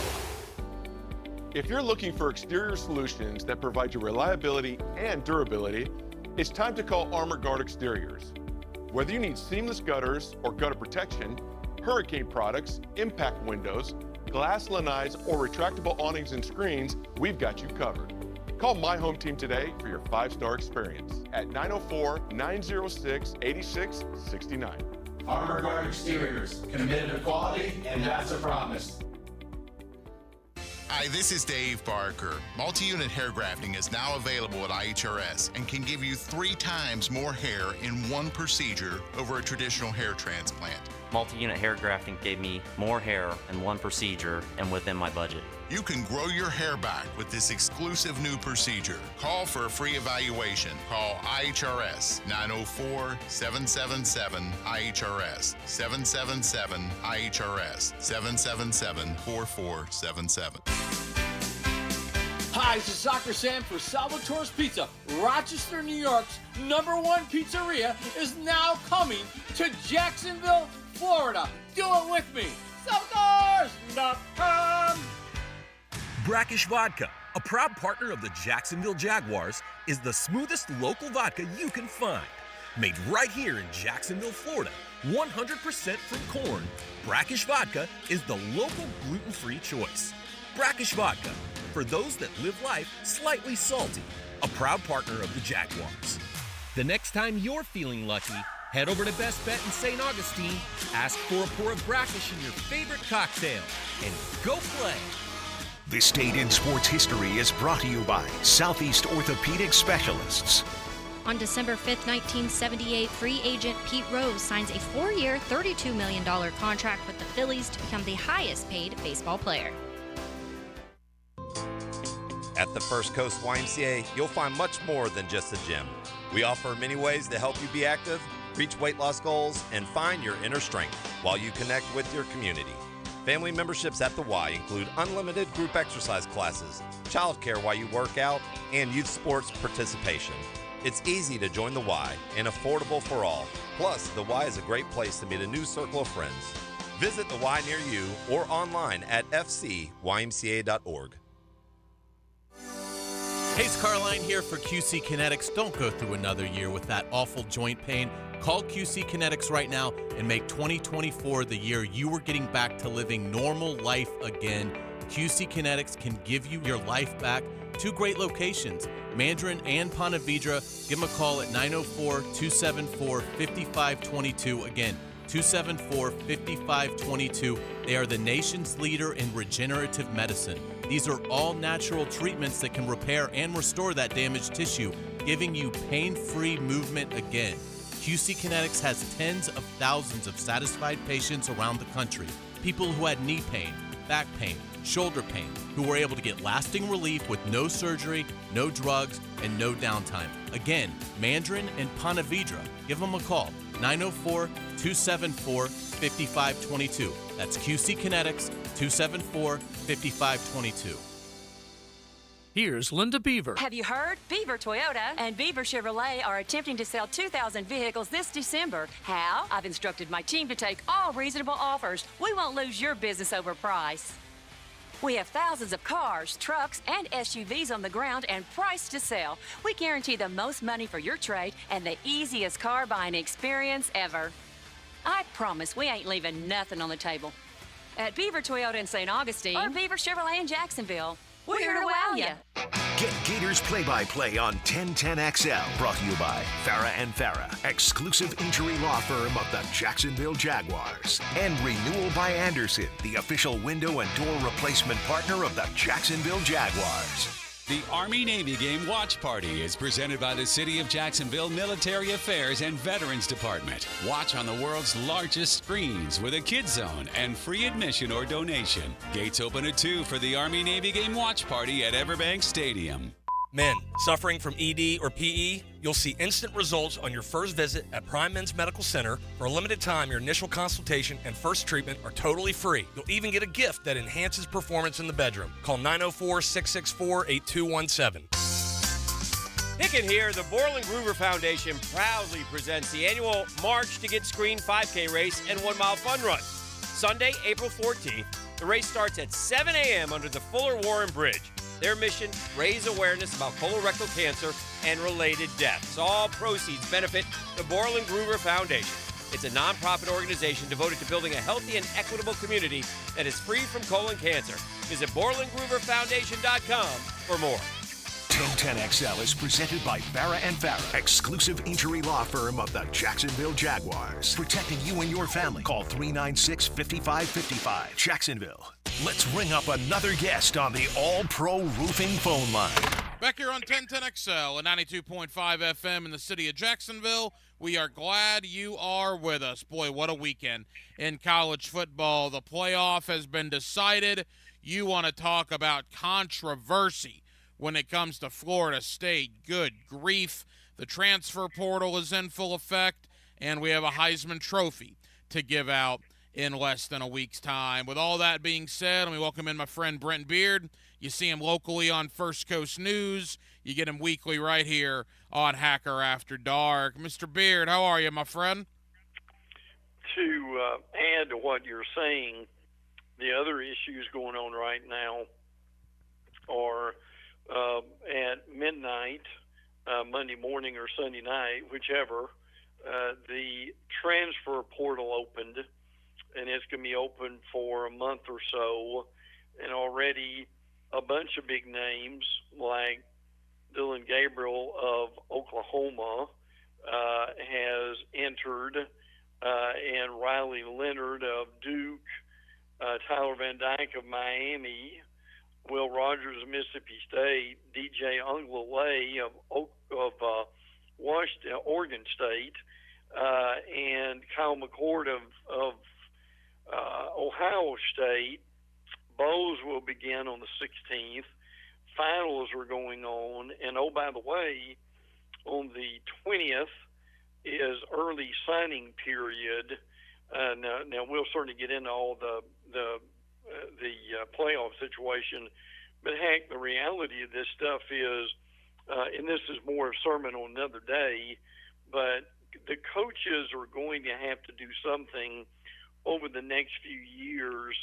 If you're looking for exterior solutions that provide you reliability and durability, it's time to call Armor Guard Exteriors. Whether you need seamless gutters or gutter protection, hurricane products, impact windows, glass lanais, or retractable awnings and screens, we've got you covered. Call My Home Team today for your 5-star experience at 904-906-8669. Armor Guard Exteriors, committed to quality, and that's a promise. Hi, this is Dave Barker. Multi-unit hair grafting is now available at IHRS and can give you 3 times more hair in one procedure over a traditional hair transplant. Multi-unit hair grafting gave me more hair in one procedure and within my budget. You can grow your hair back with this exclusive new procedure. Call for a free evaluation. Call IHRS 904-777-IHRS 777-IHRS 777-4477. Hi, this is Soccer Sam for Salvatore's Pizza. Rochester, New York's #1 pizzeria is now coming to Jacksonville, Florida. Do it with me. Salvatores.com. Brackish Vodka, a proud partner of the Jacksonville Jaguars, is the smoothest local vodka you can find. Made right here in Jacksonville, Florida, 100% from corn, Brackish Vodka is the local gluten-free choice. Brackish Vodka, for those that live life slightly salty, a proud partner of the Jaguars. The next time you're feeling lucky, head over to Best Bet in St. Augustine, ask for a pour of Brackish in your favorite cocktail, and go play. This Date in Sports History is brought to you by Southeast Orthopedic Specialists. On December 5th, 1978, free agent Pete Rose signs a 4-year, $32 million contract with the Phillies to become the highest-paid baseball player. At the First Coast YMCA, you'll find much more than just a gym. We offer many ways to help you be active, reach weight loss goals, and find your inner strength while you connect with your community. Family memberships at the Y include unlimited group exercise classes, childcare while you work out, and youth sports participation. It's easy to join the Y and affordable for all. Plus, the Y is a great place to meet a new circle of friends. Visit the Y near you or online at fcymca.org. Hey, it's Carline here for QC Kinetics. Don't go through another year with that awful joint pain. Call QC Kinetics right now and make 2024 the year you are getting back to living normal life again. QC Kinetics can give you your life back. 2 great locations, Mandarin and Ponte Vedra. Give them a call at 904-274-5522. Again, 274-5522. They are the nation's leader in regenerative medicine. These are all natural treatments that can repair and restore that damaged tissue, giving you pain-free movement again. QC Kinetics has tens of thousands of satisfied patients around the country. People who had knee pain, back pain, shoulder pain, who were able to get lasting relief with no surgery, no drugs, and no downtime. Again, Mandarin and Ponte Vedra. Give them a call, 904-274-5522. That's QC Kinetics, 274-5522. Here's Linda Beaver. Have you heard? Beaver Toyota and Beaver Chevrolet are attempting to sell 2,000 vehicles this December. How? I've instructed my team to take all reasonable offers. We won't lose your business over price. We have thousands of cars, trucks, and SUVs on the ground and priced to sell. We guarantee the most money for your trade and the easiest car buying experience ever. I promise we ain't leaving nothing on the table. At Beaver Toyota in St. Augustine or Beaver Chevrolet in Jacksonville, we're here to wow you. Get Gators play-by-play on 1010XL. Brought to you by Farah and Farah, exclusive injury law firm of the Jacksonville Jaguars. And Renewal by Anderson, the official window and door replacement partner of the Jacksonville Jaguars. The Army-Navy Game Watch Party is presented by the City of Jacksonville Military Affairs and Veterans Department. Watch on the world's largest screens with a kids zone and free admission or donation. Gates open at 2 for the Army-Navy Game Watch Party at Everbank Stadium. Men suffering from ED or PE, you'll see instant results on your first visit at Prime Men's Medical Center. For a limited time, your initial consultation and first treatment are totally free. You'll even get a gift that enhances performance in the bedroom. Call 904-664-8217. Pickett here. The Borland Groover Foundation proudly presents the annual March to Get Screened 5K race and 1 mile fun run. Sunday, April 14th. The race starts at 7 a.m. under the Fuller Warren Bridge. Their mission, raise awareness about colorectal cancer and related deaths. All proceeds benefit the Borland Groover Foundation. It's a nonprofit organization devoted to building a healthy and equitable community that is free from colon cancer. Visit BorlandGrooverFoundation.com for more. 1010XL is presented by Farah and Farah, exclusive injury law firm of the Jacksonville Jaguars. Protecting you and your family. Call 396-5555. Jacksonville. Let's ring up another guest on the All-Pro Roofing phone line. Back here on 1010XL and 92.5 FM in the city of Jacksonville. We are glad you are with us. Boy, what a weekend in college football. The playoff has been decided. You want to talk about controversy when it comes to Florida State. Good grief. The transfer portal is in full effect, and we have a Heisman Trophy to give out in less than a week's time. With all that being said, let me welcome in my friend Brent Beard. You see him locally on First Coast News. You get him weekly right here on Hacker After Dark. Mr. Beard, how are you, my friend? To add to what you're saying, the other issues going on right now are at midnight, Monday morning or Sunday night, whichever, the transfer portal opened, and it's going to be open for a month or so, and already a bunch of big names like Dylan Gabriel of Oklahoma has entered, and Riley Leonard of Duke, Tyler Van Dyke of Miami, Will Rogers of Mississippi State, DJ Uiagalelei of Oregon State, and Kyle McCord of Ohio State. Bowls will begin on the 16th. Finals are going on, and oh, by the way, on the 20th is early signing period. Now we'll certainly get into all the playoff situation, but heck, the reality of this stuff is, and this is more a sermon on another day, but the coaches are going to have to do something over the next few years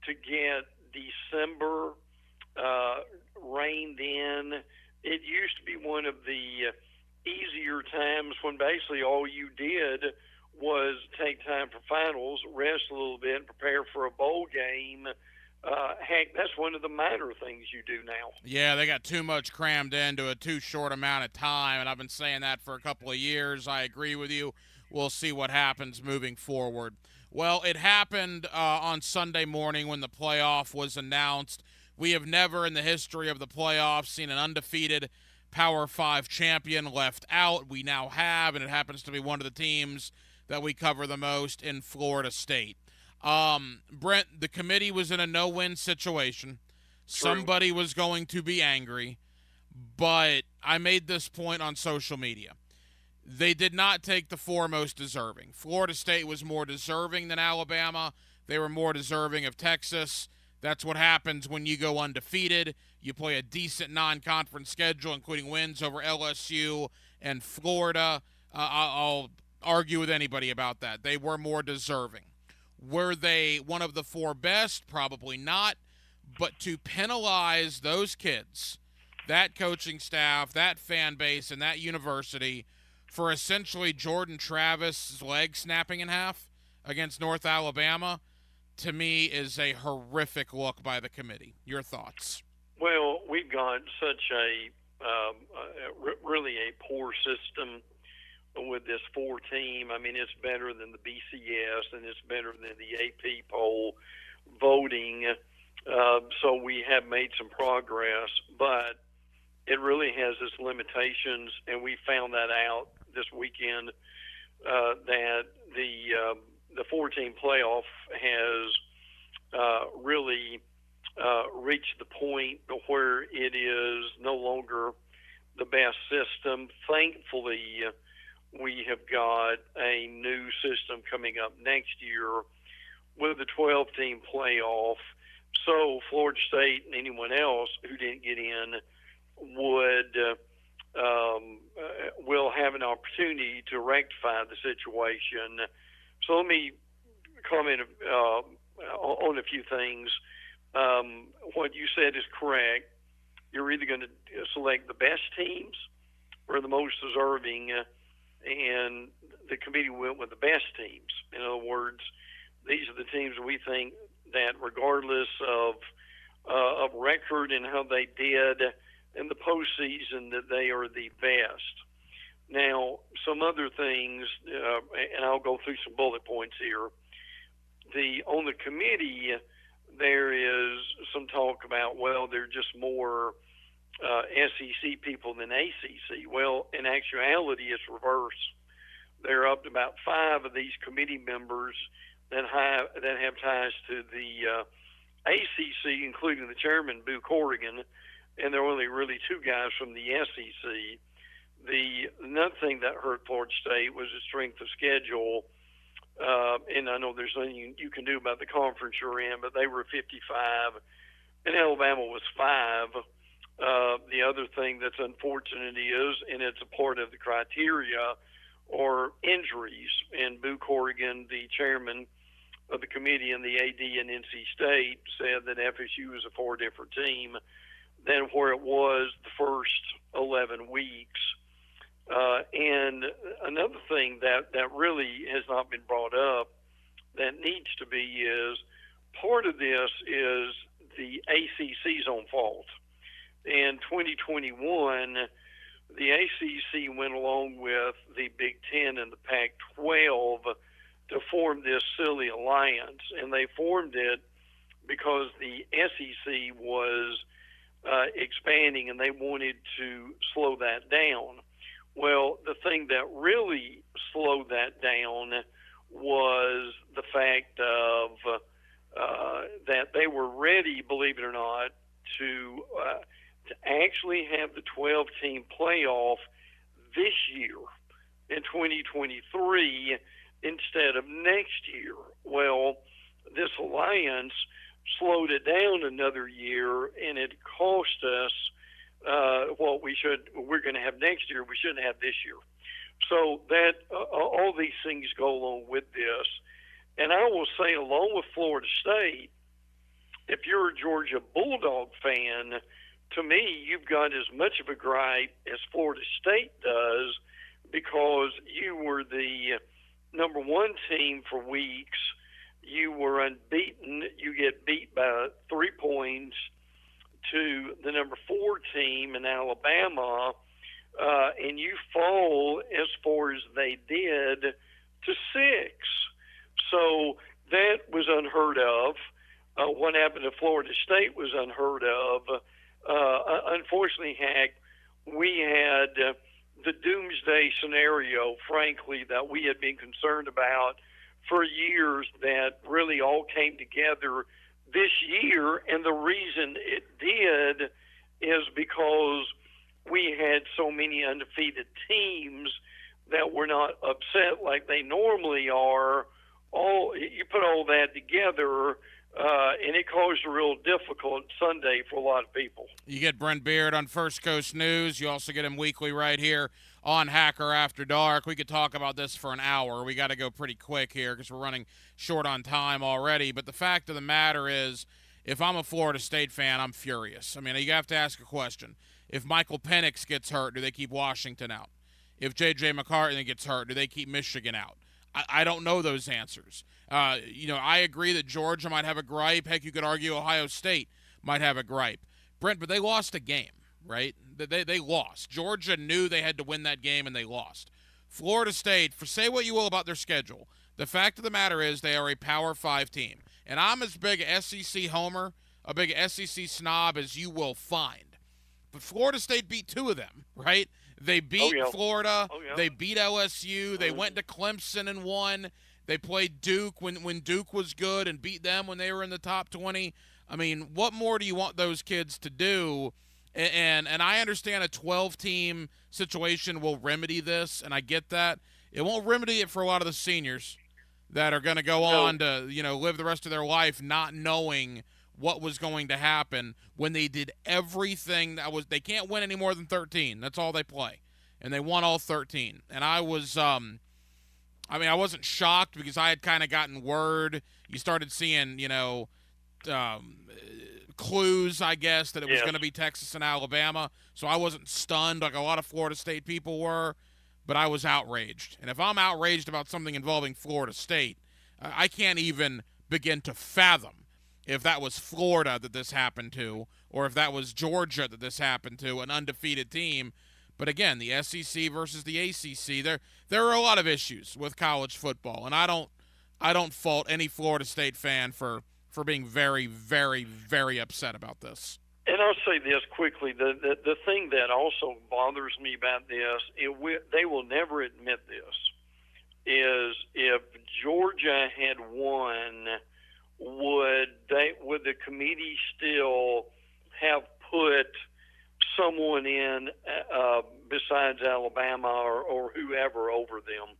to get December reined in. It used to be one of the easier times when basically all you did was take time for finals, rest a little bit, and prepare for a bowl game. Heck, that's one of the minor things you do now. Yeah, they got too much crammed into a too short amount of time, and I've been saying that for a couple of years. I agree with you. We'll see what happens moving forward. Well, it happened on Sunday morning when the playoff was announced. We have never in the history of the playoffs seen an undefeated Power 5 champion left out. We now have, and it happens to be one of the teams that we cover the most in Florida State. Brent, the committee was in a no-win situation. True. Somebody was going to be angry, but I made this point on social media. They did not take the four most deserving. Florida State was more deserving than Alabama. They were more deserving of Texas. That's what happens when you go undefeated. You play a decent non-conference schedule, including wins over LSU and Florida. I'll argue with anybody about that. They were more deserving. Were they one of the four best? Probably not. But to penalize those kids, that coaching staff, that fan base, and that university for essentially Jordan Travis' leg snapping in half against North Alabama, to me is a horrific look by the committee. Your thoughts? Well, we've got such really a poor system with this four team. I mean, it's better than the BCS and it's better than the AP poll voting. So we have made some progress, but it really has its limitations, and we found that out this weekend, that the four-team playoff has really reached the point where it is no longer the best system. Thankfully, we have got a new system coming up next year with the 12-team playoff. So Florida State and anyone else who didn't get in will have an opportunity to rectify the situation. So let me comment on a few things. What you said is correct. You're either going to select the best teams or the most deserving, and the committee went with the best teams. In other words, these are the teams we think that regardless of record and how they did in the postseason, that they are the best. Now, some other things, and I'll go through some bullet points here. On the committee, there is some talk about, well, there are just more SEC people than ACC. Well, in actuality, it's reverse. There are up to about 5 of these committee members that have ties to the ACC, including the chairman, Boo Corrigan, and there are only really 2 guys from the SEC. Another thing that hurt Florida State was the strength of schedule. And I know there's nothing you can do about the conference you're in, but they were 55, and Alabama was 5. The other thing that's unfortunate is, and it's a part of the criteria, are injuries. And Boo Corrigan, the chairman of the committee, and the AD in NC State said that FSU was a 4 different team than where it was the first 11 weeks. And another thing that really has not been brought up that needs to be is part of this is the ACC's own fault. In 2021, the ACC went along with the Big Ten and the Pac-12 to form this silly alliance, and they formed it because the SEC was expanding and they wanted to slow that down. Well, the thing that really slowed that down was the fact of that they were ready, believe it or not, to actually have the 12-team playoff this year in 2023 instead of next year. Well, this alliance slowed it down another year, and it cost us what we're going to have next year, we shouldn't have this year. So that all these things go along with this. And I will say, along with Florida State, if you're a Georgia Bulldog fan, to me, you've got as much of a gripe as Florida State does, because you were the number 1 team for weeks. You were unbeaten. You get beat by 3 points to the number 4 team in Alabama, and you fall as far as they did to 6. So that was unheard of. What happened to Florida State was unheard of. Unfortunately, Hack, we had the doomsday scenario, frankly, that we had been concerned about for years, that really all came together this year. And the reason it did is because we had so many undefeated teams that were not upset like they normally are. You put all that together, and it caused a real difficult Sunday for a lot of people. You get Brent Beard on First Coast News. You also get him weekly right here on Hacker After Dark. We could talk about this for an hour. We got to go pretty quick here because we're running short on time already. But the fact of the matter is, if I'm a Florida State fan, I'm furious. I mean, you have to ask a question. If Michael Penix gets hurt, do they keep Washington out? If J.J. McCartney gets hurt, do they keep Michigan out? I don't know those answers. I agree that Georgia might have a gripe. Heck, you could argue Ohio State might have a gripe. Brent, but they lost a game, right? They lost. Georgia knew they had to win that game, and they lost. Florida State, say what you will about their schedule, the fact of the matter is they are a Power 5 team. And I'm as big a SEC homer, a big SEC snob as you will find. But Florida State beat 2 of them, right? They beat Florida. They beat LSU. They went to Clemson and won. They played Duke when Duke was good and beat them when they were in the top 20. I mean, what more do you want those kids to do? And I understand a 12-team situation will remedy this, and I get that. It won't remedy it for a lot of the seniors that are going to go on to, live the rest of their life not knowing what was going to happen when they did everything they can't win any more than 13. That's all they play. And they won all 13. And I was, I wasn't shocked because I had kind of gotten word. You started seeing, clues, I guess, that it was going to be Texas and Alabama. So I wasn't stunned like a lot of Florida State people were, but I was outraged. And if I'm outraged about something involving Florida State, I can't even begin to fathom if that was Florida that this happened to, or if that was Georgia that this happened to, an undefeated team. But again, the SEC versus the ACC, there are a lot of issues with college football, and I don't fault any Florida State fan for being very, very, very upset about this. And I'll say this quickly: the thing that also bothers me about this, they will never admit this, is if Georgia had won, would the committee still have put someone in besides Alabama or whoever over them?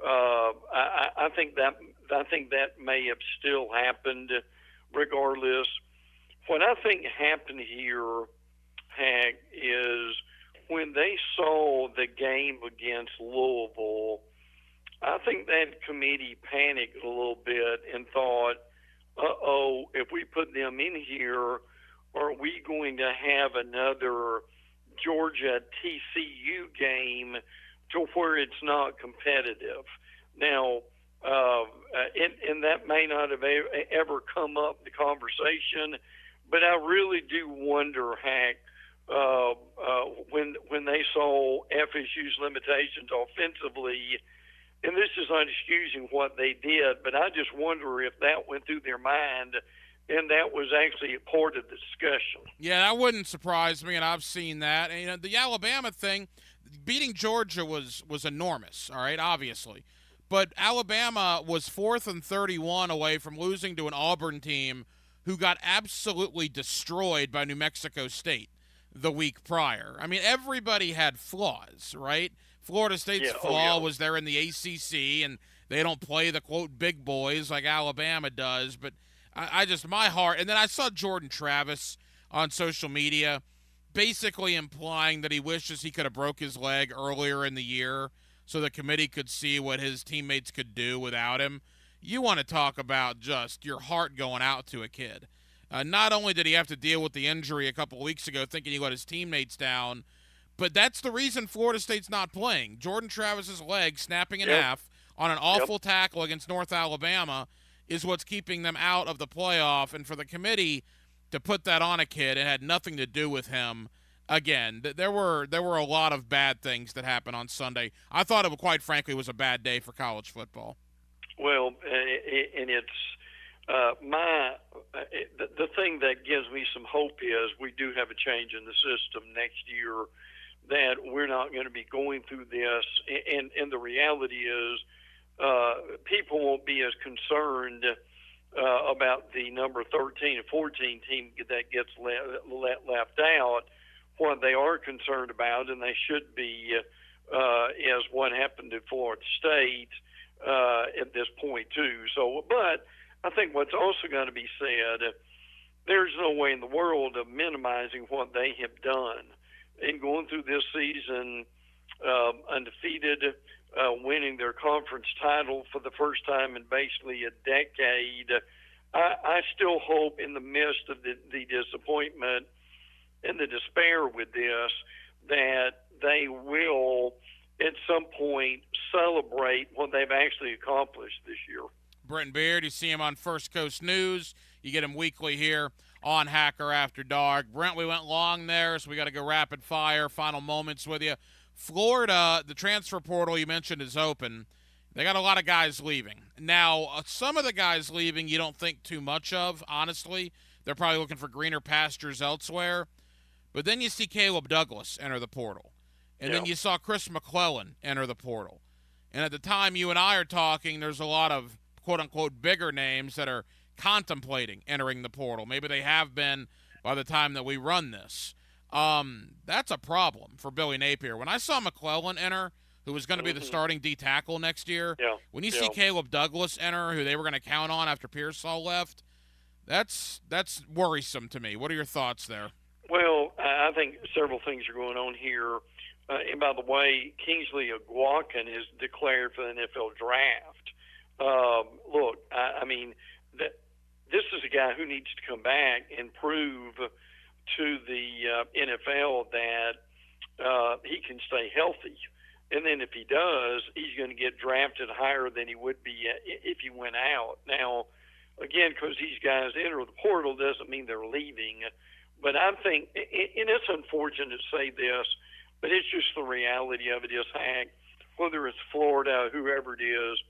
I think that may have still happened regardless. What I think happened here, Hank, is when they saw the game against Louisville, I think that committee panicked a little bit and thought, uh-oh, if we put them in here, are we going to have another Georgia-TCU game to where it's not competitive? Now, and that may not have ever come up, the conversation, but I really do wonder, Hank, when they saw FSU's limitations offensively, and this is not excusing what they did, but I just wonder if that went through their mind and that was actually a part of the discussion. Yeah, that wouldn't surprise me, and I've seen that. And, the Alabama thing, beating Georgia was enormous, all right, obviously. But Alabama was 4th and 31 away from losing to an Auburn team who got absolutely destroyed by New Mexico State the week prior. I mean, everybody had flaws, right? Florida State's flaw was they're in the ACC, and they don't play the, quote, big boys like Alabama does. But I just, my heart, and then I saw Jordan Travis on social media basically implying that he wishes he could have broke his leg earlier in the year so the committee could see what his teammates could do without him. You want to talk about just your heart going out to a kid. Not only did he have to deal with the injury a couple of weeks ago thinking he let his teammates down, but that's the reason Florida State's not playing. Jordan Travis's leg snapping in half on an awful tackle against North Alabama is what's keeping them out of the playoff. And for the committee to put that on a kid, it had nothing to do with him. Again, there were a lot of bad things that happened on Sunday. I thought it, quite frankly, was a bad day for college football. Well, and it's the thing that gives me some hope is we do have a change in the system next year, that we're not going to be going through this. And the reality is people won't be as concerned about the number 13 and 14 team that gets left out. What they are concerned about, and they should be, is what happened to Florida State at this point too. So, but I think what's also going to be said, there's no way in the world of minimizing what they have done in going through this season undefeated, winning their conference title for the first time in basically a decade. I still hope, in the midst of the disappointment and the despair with this, that they will at some point celebrate what they've actually accomplished this year. Brent Beard, you see him on First Coast News. You get him weekly here on Hacker After Dark. Brent, we went long there, so we got to go rapid fire. Final moments with you. Florida, the transfer portal you mentioned is open. They got a lot of guys leaving. Now, some of the guys leaving you don't think too much of, honestly. They're probably looking for greener pastures elsewhere. But then you see Caleb Douglas enter the portal. And then you saw Chris McClellan enter the portal. And at the time you and I are talking, there's a lot of quote-unquote bigger names that are contemplating entering the portal. Maybe they have been by the time that we run this. That's a problem for Billy Napier. When I saw McClellan enter, who was going to be the starting D tackle next year, when you see Caleb Douglas enter, who they were going to count on after Pearsall left, that's worrisome to me. What are your thoughts there? Well, I think several things are going on here. And by the way, Kingsley Aguakan is declared for the NFL draft. Look, I mean, this is a guy who needs to come back and prove to the NFL that he can stay healthy. And then if he does, he's going to get drafted higher than he would be if he went out. Now, again, because these guys enter the portal doesn't mean they're leaving. But I think, and it's unfortunate to say this, but it's just the reality of it is, Hank, whether it's Florida, whoever it is,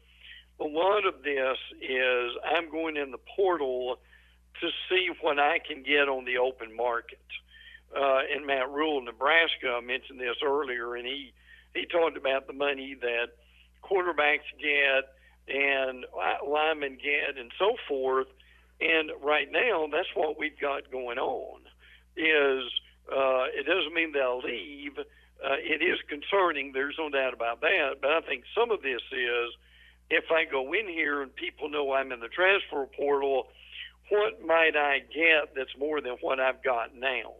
a lot of this is I'm going in the portal to see what I can get on the open market. And Matt Rule in Nebraska mentioned this earlier, and he talked about the money that quarterbacks get and linemen get and so forth. And right now, that's what we've got going on. It doesn't mean they'll leave. It is concerning. There's no doubt about that. But I think some of this is, if I go in here and people know I'm in the transfer portal, what might I get that's more than what I've got now?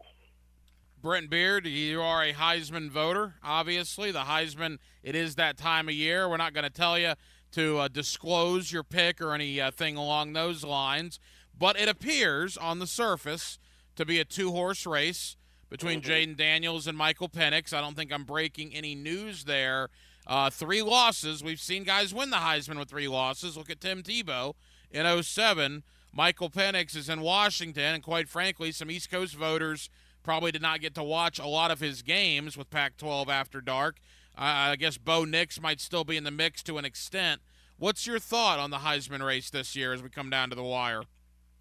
Brent Beard, you are a Heisman voter, obviously. The Heisman, it is that time of year. We're not going to tell you to disclose your pick or anything along those lines. But it appears on the surface to be a two-horse race between Jaden Daniels and Michael Penix. I don't think I'm breaking any news there. 3 losses. We've seen guys win the Heisman with 3 losses. Look at Tim Tebow in 2007. Michael Penix is in Washington, and quite frankly, some East Coast voters probably did not get to watch a lot of his games with Pac-12 After Dark. I guess Bo Nix might still be in the mix to an extent. What's your thought on the Heisman race this year as we come down to the wire?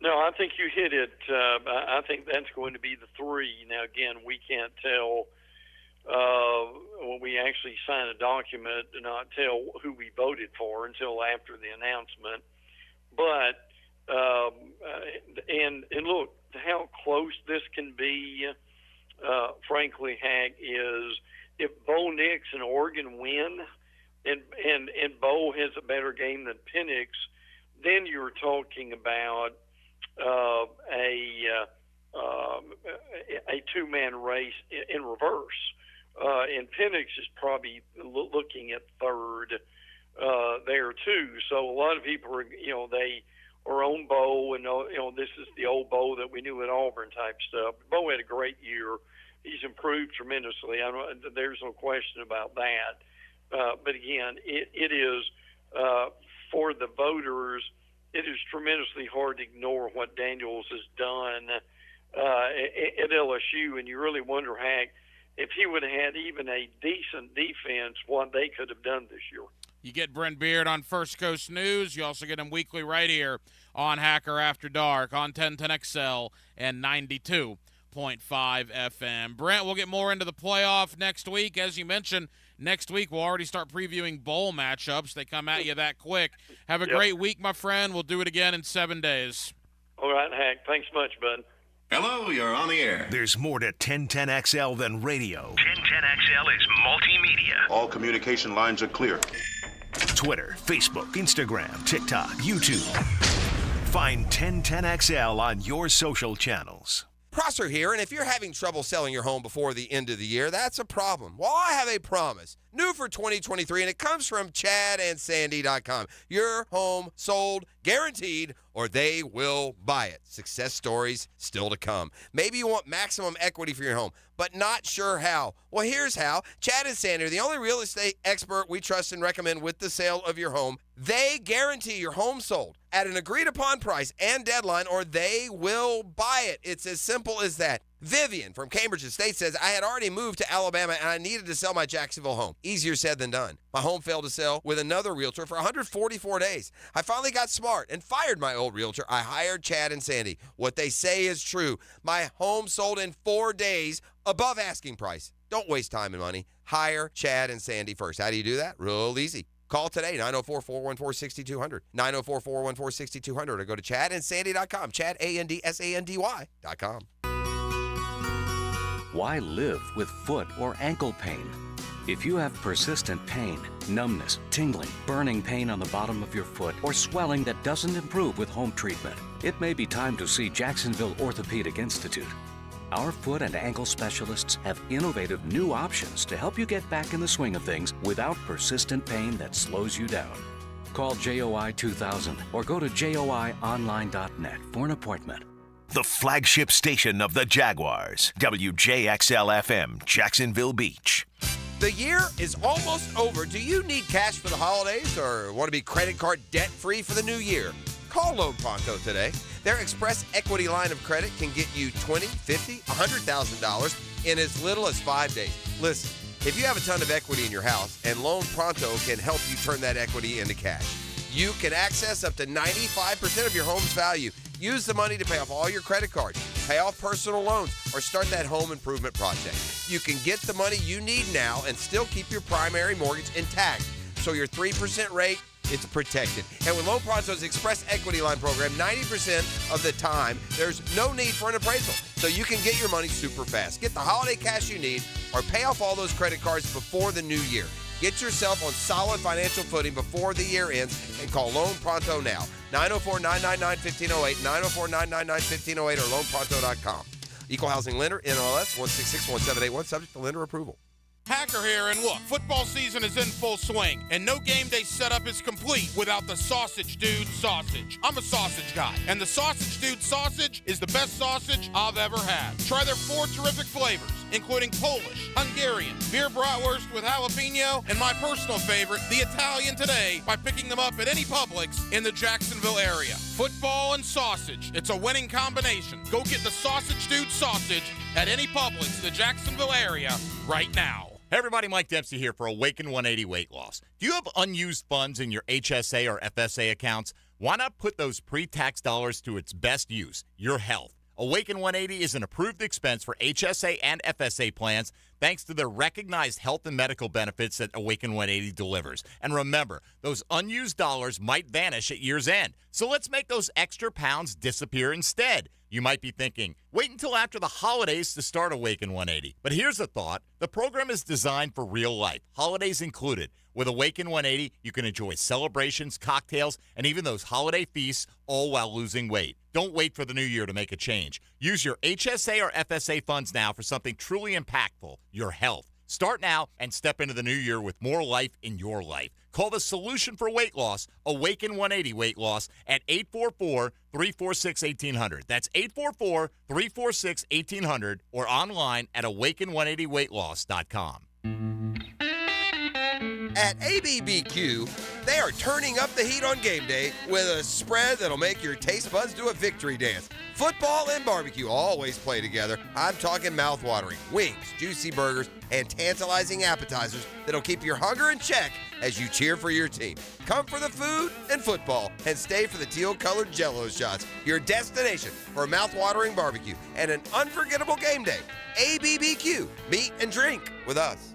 No, I think you hit it. I think that's going to be the 3. Now, again, we can't tell when we actually sign a document to not tell who we voted for until after the announcement. But and look, how close this can be, frankly, Hank, is if Bo Nix and Oregon win and Bo has a better game than Penix, then you're talking about a two-man race in reverse. And Penix is probably looking at third there too. So a lot of people are, they are on Bo, and this is the old Bo that we knew at Auburn type stuff. Bo had a great year. He's improved tremendously. There's no question about that. But again, it is for the voters. It is tremendously hard to ignore what Daniels has done at LSU, and you really wonder, Hank, if he would have had even a decent defense, what they could have done this year. You get Brent Beard on First Coast News. You also get him weekly right here on Hacker After Dark on 1010XL and 92.5 FM. Brent, we'll get more into the playoff next week. As you mentioned, next week we'll already start previewing bowl matchups. They come at you that quick. Have a great week, my friend. We'll do it again in 7 days. All right, Hank. Thanks much, bud. Hello, you're on the air. There's more to 1010XL than radio. 1010XL is multimedia. All communication lines are clear. Twitter, Facebook, Instagram, TikTok, YouTube. Find 1010XL on your social channels. Prosser here, and if you're having trouble selling your home before the end of the year, that's a problem. Well, I have a promise. New for 2023, and it comes from ChadandSandy.com. Your home sold, guaranteed, or they will buy it. Success stories still to come. Maybe you want maximum equity for your home, but not sure how. Well, here's how. Chad and Sandy are the only real estate expert we trust and recommend with the sale of your home. They guarantee your home sold at an agreed-upon price and deadline, or they will buy it. It's as simple as that. Vivian from Cambridge Estate says, I had already moved to Alabama and I needed to sell my Jacksonville home. Easier said than done. My home failed to sell with another realtor for 144 days. I finally got smart and fired my old realtor. I hired Chad and Sandy. What they say is true. My home sold in 4 days above asking price. Don't waste time and money. Hire Chad and Sandy first. How do you do that? Real easy. Call today, 904-414-6200, 904-414-6200, or go to ChadandSandy.com, ChadandSandy.com. Why live with foot or ankle pain? If you have persistent pain, numbness, tingling, burning pain on the bottom of your foot, or swelling that doesn't improve with home treatment, it may be time to see Jacksonville Orthopedic Institute. Our foot and ankle specialists have innovative new options to help you get back in the swing of things without persistent pain that slows you down. Call JOI 2000 or go to joionline.net for an appointment. The flagship station of the Jaguars, WJXL-FM, Jacksonville Beach. The year is almost over. Do you need cash for the holidays or want to be credit card debt-free for the new year? Call Loan Pronto today. Their Express Equity line of credit can get you $20,000, $50,000, $100,000 in as little as 5 days. Listen, if you have a ton of equity in your house, and Loan Pronto can help you turn that equity into cash. You can access up to 95% of your home's value. Use the money to pay off all your credit cards, pay off personal loans, or start that home improvement project. You can get the money you need now and still keep your primary mortgage intact. So your 3% rate, it's protected. And with Loan Pronto's Express Equity Line program, 90% of the time, there's no need for an appraisal. So you can get your money super fast. Get the holiday cash you need or pay off all those credit cards before the new year. Get yourself on solid financial footing before the year ends and call Loan Pronto now. 904-999-1508, 904-999-1508 or loanpronto.com. Equal Housing Lender, NLS 1661781, subject to lender approval. Hacker here, and look, football season is in full swing, and no game day setup is complete without the Sausage Dude sausage. I'm a sausage guy, and the Sausage Dude sausage is the best sausage I've ever had. Try their 4 terrific flavors, including Polish, Hungarian, beer bratwurst with jalapeno, and my personal favorite, the Italian today, by picking them up at any Publix in the Jacksonville area. Football and sausage, it's a winning combination. Go get the Sausage Dude sausage at any Publix in the Jacksonville area right now. Hey everybody, Mike Dempsey here for Awaken 180 Weight Loss. Do you have unused funds in your HSA or FSA accounts? Why not put those pre-tax dollars to its best use, your health? Awaken 180 is an approved expense for HSA and FSA plans thanks to the recognized health and medical benefits that Awaken 180 delivers. And remember, those unused dollars might vanish at year's end. So let's make those extra pounds disappear instead. You might be thinking, wait until after the holidays to start Awaken 180. But here's a thought. The program is designed for real life, holidays included. With Awaken 180, you can enjoy celebrations, cocktails, and even those holiday feasts, all while losing weight. Don't wait for the new year to make a change. Use your HSA or FSA funds now for something truly impactful, your health. Start now and step into the new year with more life in your life. Call the solution for weight loss, Awaken 180 Weight Loss, at 844-346-1800. That's 844-346-1800 or online at awaken180weightloss.com. At ABBQ, they are turning up the heat on game day with a spread that'll make your taste buds do a victory dance. Football and barbecue always play together. I'm talking mouthwatering wings, juicy burgers, and tantalizing appetizers that'll keep your hunger in check as you cheer for your team. Come for the food and football, and stay for the teal-colored Jell-O shots. Your destination for mouthwatering barbecue and an unforgettable game day. ABBQ. Meet and drink with us.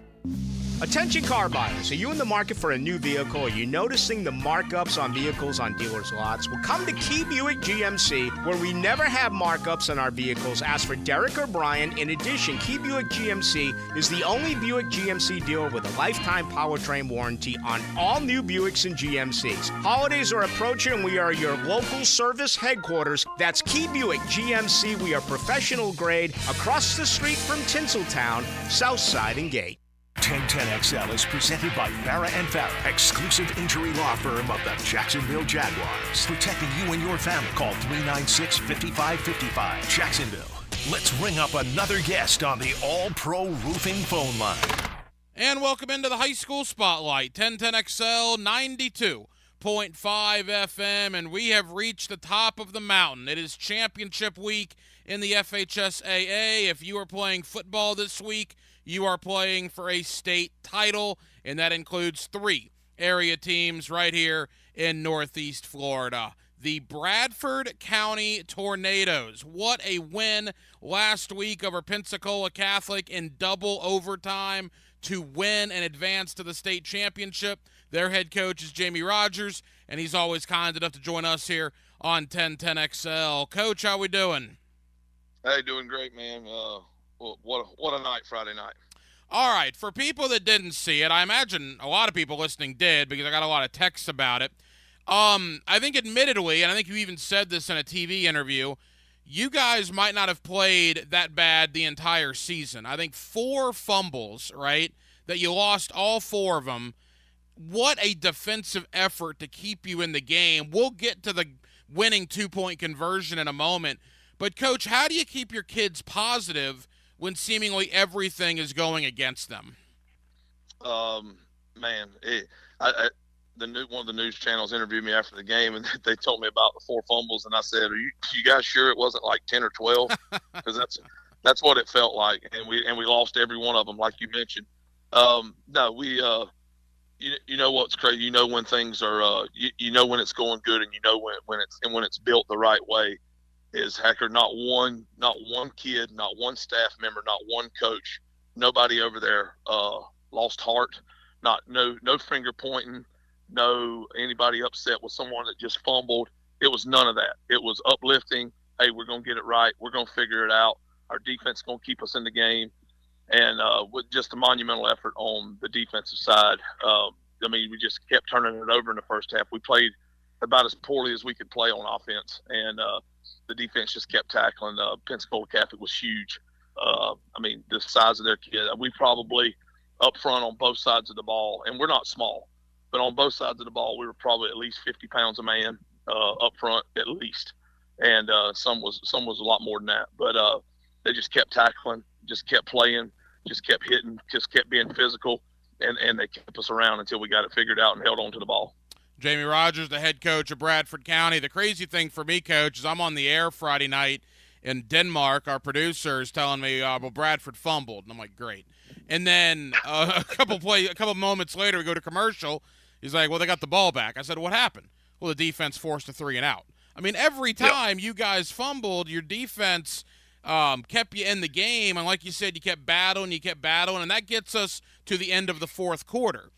Attention car buyers, are you in the market for a new vehicle? Are you noticing the markups on vehicles on dealers' lots? Well, come to Key Buick GMC, where we never have markups on our vehicles. Ask for Derek or Brian. In addition, Key Buick GMC is the only Buick GMC dealer with a lifetime powertrain warranty on all new Buicks and GMCs. Holidays are approaching, and we are your local service headquarters. That's Key Buick GMC. We are professional grade across the street from Tinseltown, Southside and Gate. 1010XL is presented by Farah and Farah, exclusive injury law firm of the Jacksonville Jaguars. Protecting you and your family. Call 396-5555. Jacksonville. Let's ring up another guest on the All-Pro Roofing phone line. And welcome into the High School Spotlight, 1010XL 92.5 FM, and we have reached the top of the mountain. It is championship week in the FHSAA. If you are playing football this week, you are playing for a state title, and that includes 3 area teams right here in Northeast Florida. The Bradford County Tornadoes. What a win last week over Pensacola Catholic in double overtime to win and advance to the state championship. Their head coach is Jamie Rogers, and he's always kind enough to join us here on 1010XL. Coach, how we doing? Hey, doing great, man. what a night Friday night. All right, for people that didn't see it, I imagine a lot of people listening did because I got a lot of texts about it. I think admittedly, and I think you even said this in a TV interview, you guys might not have played that bad the entire season. I think 4 fumbles, right, that you lost all 4 of them. What a defensive effort to keep you in the game. We'll get to the winning 2-point conversion in a moment. But, Coach, how do you keep your kids positive when seemingly everything is going against them? Man, one of the news channels interviewed me after the game, and they told me about the 4 fumbles, and I said, "Are you guys sure it wasn't like 10 or 12?" Because that's what it felt like, and we lost every one of them, like you mentioned. No, we you know what's crazy. You know when things are you know when it's going good, and you know when it's built the right way. Is Hacker, not one kid, not one staff member, not one coach, nobody over there lost heart, no finger pointing, no anybody upset with someone that just fumbled. It was none of that. It was uplifting. Hey, we're going to get it right. We're going to figure it out. Our defense is going to keep us in the game. And with just a monumental effort on the defensive side, I mean, we just kept turning it over in the first half. We played about as poorly as we could play on offense, and the defense just kept tackling. Pensacola Catholic was huge. I mean, the size of their kid. We probably up front on both sides of the ball, and we're not small, but on both sides of the ball, we were probably at least 50 pounds a man up front at least, and some was a lot more than that. But they just kept tackling, just kept playing, just kept hitting, just kept being physical, and they kept us around until we got it figured out and held on to the ball. Jamie Rogers, the head coach of Bradford County. The crazy thing for me, Coach, is I'm on the air Friday night in Denmark. Our producer is telling me, well, Bradford fumbled. And I'm like, great. And then a couple moments later, we go to commercial. He's like, well, they got the ball back. I said, what happened? Well, the defense forced a 3-and-out. I mean, every time you guys fumbled, your defense kept you in the game. And like you said, you kept battling, and that gets us to the end of the fourth quarter.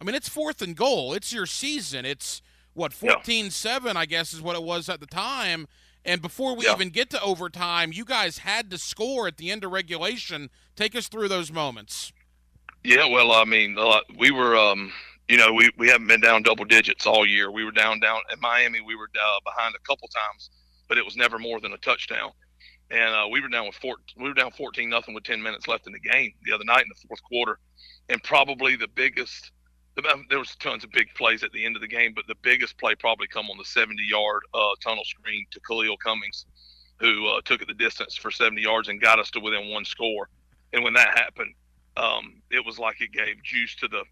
I mean, it's 4th and goal. It's your season. It's, 14-7, I guess, is what it was at the time. And before we even get to overtime, you guys had to score at the end of regulation. Take us through those moments. Yeah, well, I mean, we were, we haven't been down double digits all year. We were down at Miami. We were behind a couple times, but it was never more than a touchdown. And we were down 14-0 with 10 minutes left in the game the other night in the fourth quarter. And probably the biggest. There was tons of big plays at the end of the game, but the biggest play probably come on the 70-yard tunnel screen to Khalil Cummings, who took it the distance for 70 yards and got us to within 1 score. And when that happened, it was like it gave juice to the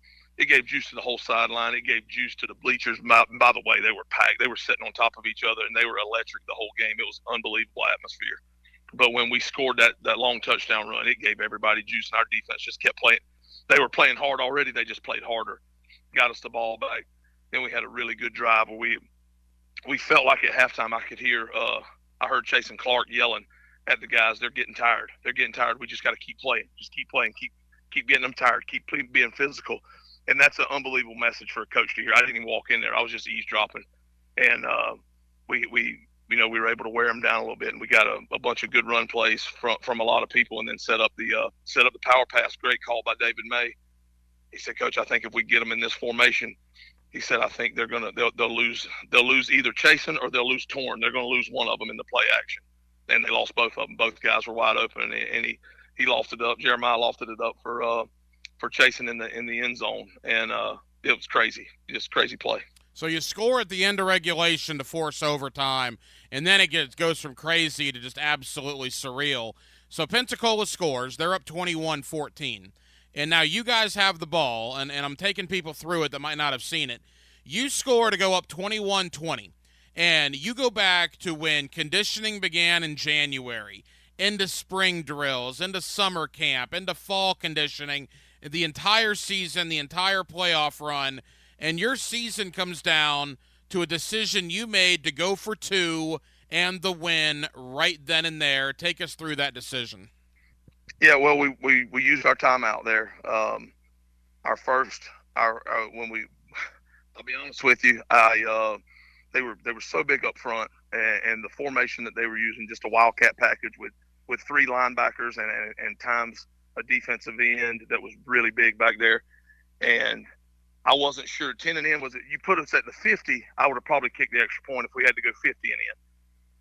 whole sideline. It gave juice to the bleachers. By the way, they were packed. They were sitting on top of each other, and they were electric the whole game. It was an unbelievable atmosphere. But when we scored that long touchdown run, it gave everybody juice, and our defense just kept playing. They were playing hard already. They just played harder. Got us the ball back. Then we had a really good drive where we felt like at halftime I could hear I heard Chase and Clark yelling at the guys. They're getting tired. We just got to keep playing. Just keep playing. Keep getting them tired. Keep being physical. And that's an unbelievable message for a coach to hear. I didn't even walk in there. I was just eavesdropping. And we were able to wear them down a little bit, and we got a bunch of good run plays from a lot of people, and then set up the power pass. Great call by David May. He said, Coach, I think if we get them in this formation, he said, I think they'll lose either Chasen or they'll lose Torn. They're going to lose one of them in the play action. And they lost both of them. Both guys were wide open, and he lofted up. Jeremiah lofted it up for Chasen in the end zone, and it was crazy. Just crazy play. So you score at the end of regulation to force overtime, and then it goes from crazy to just absolutely surreal. So Pensacola scores. They're up 21-14. And now you guys have the ball, and I'm taking people through it that might not have seen it. You score to go up 21-20, and you go back to when conditioning began in January, into spring drills, into summer camp, into fall conditioning, the entire season, the entire playoff run, and your season comes down to a decision you made to go for 2 and the win right then and there. Take us through that decision. Yeah, well, we used our timeout there. I'll be honest with you, they were so big up front, and the formation that they were using, just a wildcat package with with 3 linebackers and times a defensive end that was really big back there. And I wasn't sure. 10 and in was it? You put us at the 50, I would have probably kicked the extra point if we had to go 50 and in.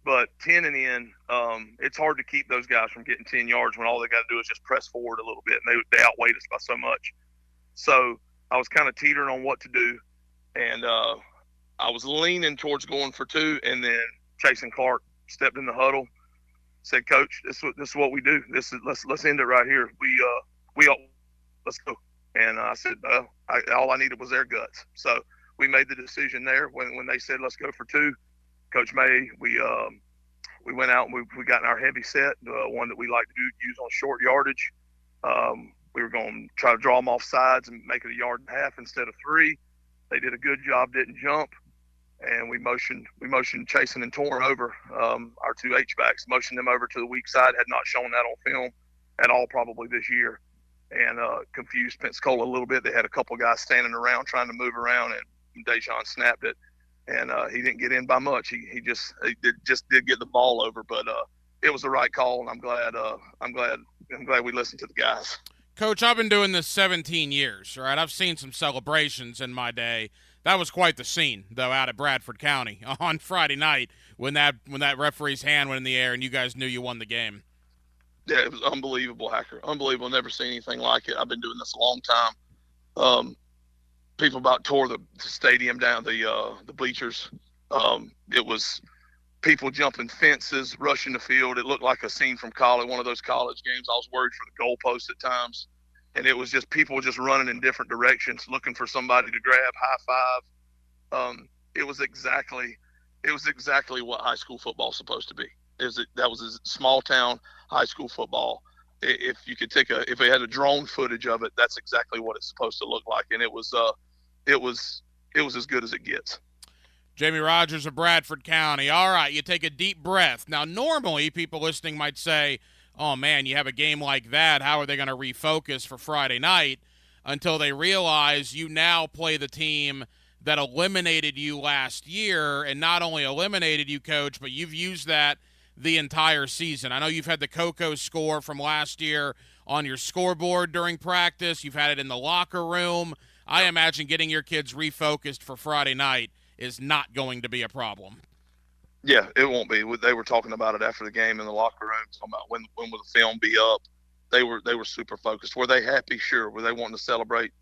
But 10 and in, it's hard to keep those guys from getting 10 yards when all they got to do is just press forward a little bit, and they outweighed us by so much. So I was kind of teetering on what to do, and I was leaning towards going for 2, and then Chasen Clark stepped in the huddle, said, "Coach, this is what we do. Let's end it right here. Let's go." And I said, all I needed was their guts. So we made the decision there when they said, "Let's go for 2." Coach May, we went out and we got in our heavy set, one that we like to use on short yardage. We were going to try to draw them off sides and make it 1.5 yards instead of 3. They did a good job, didn't jump, and we motioned Chasen and Torn over, our 2 H-backs, motioned them over to the weak side. Had not shown that on film at all probably this year, and confused Pensacola a little bit. They had a couple guys standing around trying to move around, and Dejon snapped it. And he didn't get in by much. He just did get the ball over, but it was the right call, and I'm glad we listened to the guys. Coach, I've been doing this 17 years, right? I've seen some celebrations in my day. That was quite the scene, though, out at Bradford County on Friday night when that referee's hand went in the air and you guys knew you won the game. Yeah, it was unbelievable, Hacker. Unbelievable. Never seen anything like it. I've been doing this a long time. People about tore the stadium down, the bleachers. It was people jumping fences, rushing the field. It looked like a scene from college, one of those college games. I was worried for the goalposts at times. And it was just people just running in different directions, looking for somebody to grab, high five. It was exactly what high school football is supposed to be. That was a small town high school football. If you could if they had a drone footage of it, that's exactly what it's supposed to look like. And it was as good as it gets. Jamie Rogers of Bradford County. All right, you take a deep breath. Now, normally people listening might say, "Oh man, you have a game like that. How are they going to refocus for Friday night?" Until they realize you now play the team that eliminated you last year, and not only eliminated you, Coach, but you've used that the entire season. I know you've had the Coco score from last year on your scoreboard during practice. You've had it in the locker room. I imagine getting your kids refocused for Friday night is not going to be a problem. Yeah, it won't be. They were talking about it after the game in the locker room, talking about when will the film be up. They were super focused. Were they happy? Sure. Were they wanting to celebrate?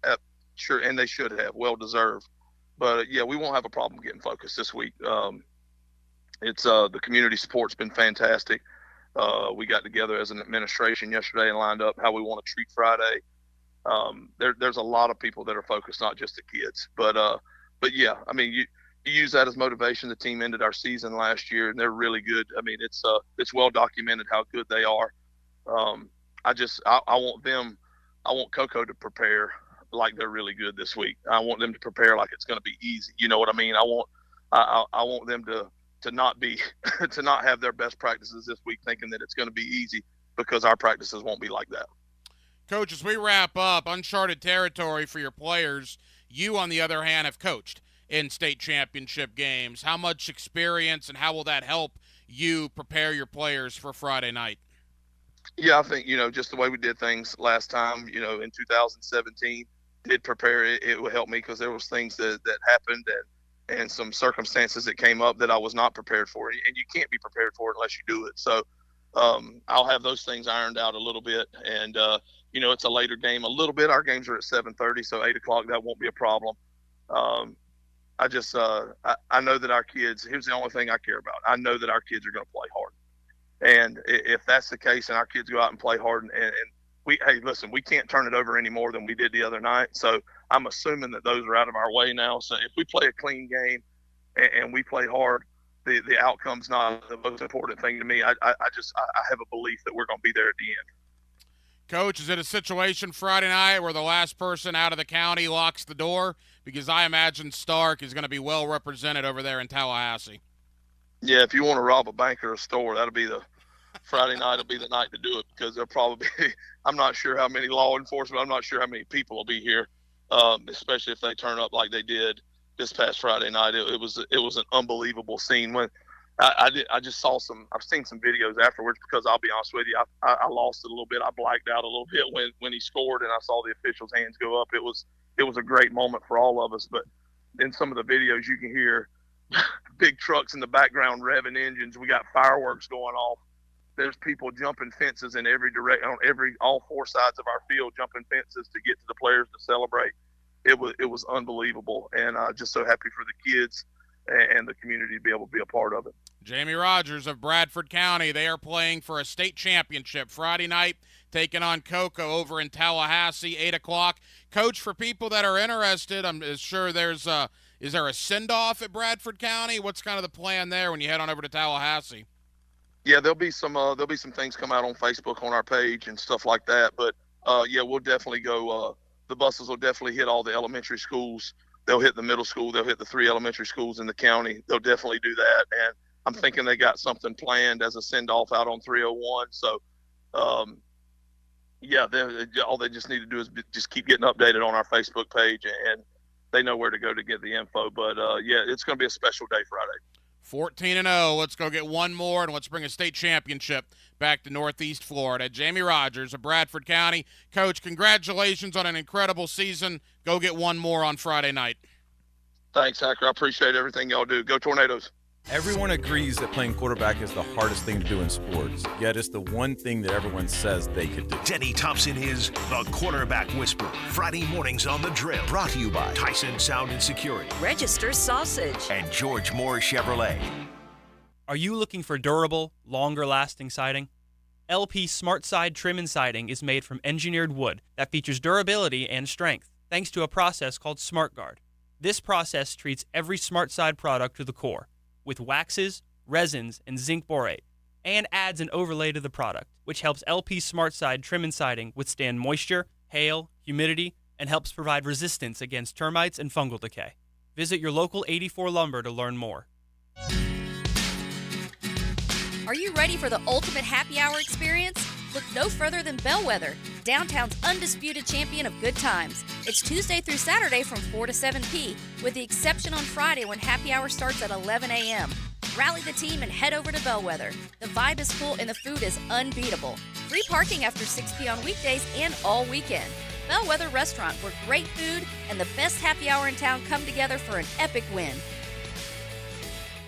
Sure, and they should have. Well deserved. But, yeah, we won't have a problem getting focused this week. It's the community support's been fantastic. We got together as an administration yesterday and lined up how we want to treat Friday. There's a lot of people that are focused, not just the kids. But yeah, I mean, you use that as motivation. The team ended our season last year, and they're really good. I mean, it's well documented how good they are. I want Coco to prepare like they're really good this week. I want them to prepare like it's going to be easy. You know what I mean? I want them to not be to not have their best practices this week thinking that it's going to be easy, because our practices won't be like that. Coach, as we wrap up, uncharted territory for your players. You, on the other hand, have coached in state championship games. How much experience and how will that help you prepare your players for Friday night? Yeah, I think, just the way we did things last time, in 2017, did prepare it. It would help me because there was things that happened and some circumstances that came up that I was not prepared for. And you can't be prepared for it unless you do it. So I'll have those things ironed out a little bit. And, it's a later game a little bit. Our games are at 7:30, so 8 o'clock, that won't be a problem. I know that our kids, here's the only thing I care about. I know that our kids are going to play hard. And if that's the case and our kids go out and play hard and we can't turn it over any more than we did the other night. So I'm assuming that those are out of our way now. So if we play a clean game and we play hard, the outcome's not the most important thing to me. I have a belief that we're going to be there at the end. Coach, is it a situation Friday night where the last person out of the county locks the door? Because I imagine Stark is going to be well represented over there in Tallahassee. Yeah, if you want to rob a bank or a store, that'll be the Friday night will be the night to do it, because there'll probably be, I'm not sure how many law enforcement, I'm not sure how many people will be here, especially if they turn up like they did this past Friday night. It was an unbelievable scene. When I just saw I've seen some videos afterwards, because I'll be honest with you, I lost it a little bit. I blacked out a little bit when he scored and I saw the officials' hands go up. It was a great moment for all of us. But in some of the videos, you can hear big trucks in the background revving engines. We got fireworks going off. There's people jumping fences in every direction, on all four sides of our field, jumping fences to get to the players to celebrate. It was unbelievable, and just so happy for the kids and the community to be able to be a part of it. Jamie Rogers of Bradford County, they are playing for a state championship Friday night, taking on Cocoa over in Tallahassee, 8 o'clock. Coach, for people that are interested, I'm sure is there a send-off at Bradford County? What's kind of the plan there when you head on over to Tallahassee? Yeah, there'll be some things come out on Facebook on our page and stuff like that. But yeah, we'll definitely go. The buses will definitely hit all the elementary schools. They'll hit the middle school. They'll hit the 3 elementary schools in the county. They'll definitely do that. And I'm thinking they got something planned as a send-off out on 301. So, yeah, all they just need to do is just keep getting updated on our Facebook page, and they know where to go to get the info. But, yeah, it's going to be a special day Friday. 14-0. Let's go get one more, and let's bring a state championship back to Northeast Florida. Jamie Rogers of Bradford County. Coach, congratulations on an incredible season. Go get one more on Friday night. Thanks, Hacker. I appreciate everything y'all do. Go Tornadoes. Everyone agrees that playing quarterback is the hardest thing to do in sports, yet it's the one thing that everyone says they could do. Denny Thompson is the Quarterback Whisperer. Friday mornings on The Drill. Brought to you by Tyson Sound and Security, Register Sausage, and George Moore Chevrolet. Are you looking for durable, longer-lasting siding? LP SmartSide Trim and Siding is made from engineered wood that features durability and strength, thanks to a process called SmartGuard. This process treats every SmartSide product to the core, with waxes, resins, and zinc borate, and adds an overlay to the product, which helps LP SmartSide Trim and Siding withstand moisture, hail, humidity, and helps provide resistance against termites and fungal decay. Visit your local 84 Lumber to learn more. Are you ready for the ultimate happy hour experience? Look no further than Bellwether, downtown's undisputed champion of good times. It's Tuesday through Saturday from 4 to 7 p, with the exception on Friday when happy hour starts at 11 a.m. Rally the team and head over to Bellwether. The vibe is full and the food is unbeatable. Free parking after 6 p on weekdays and all weekend. Bellwether Restaurant, where great food and the best happy hour in town come together for an epic win.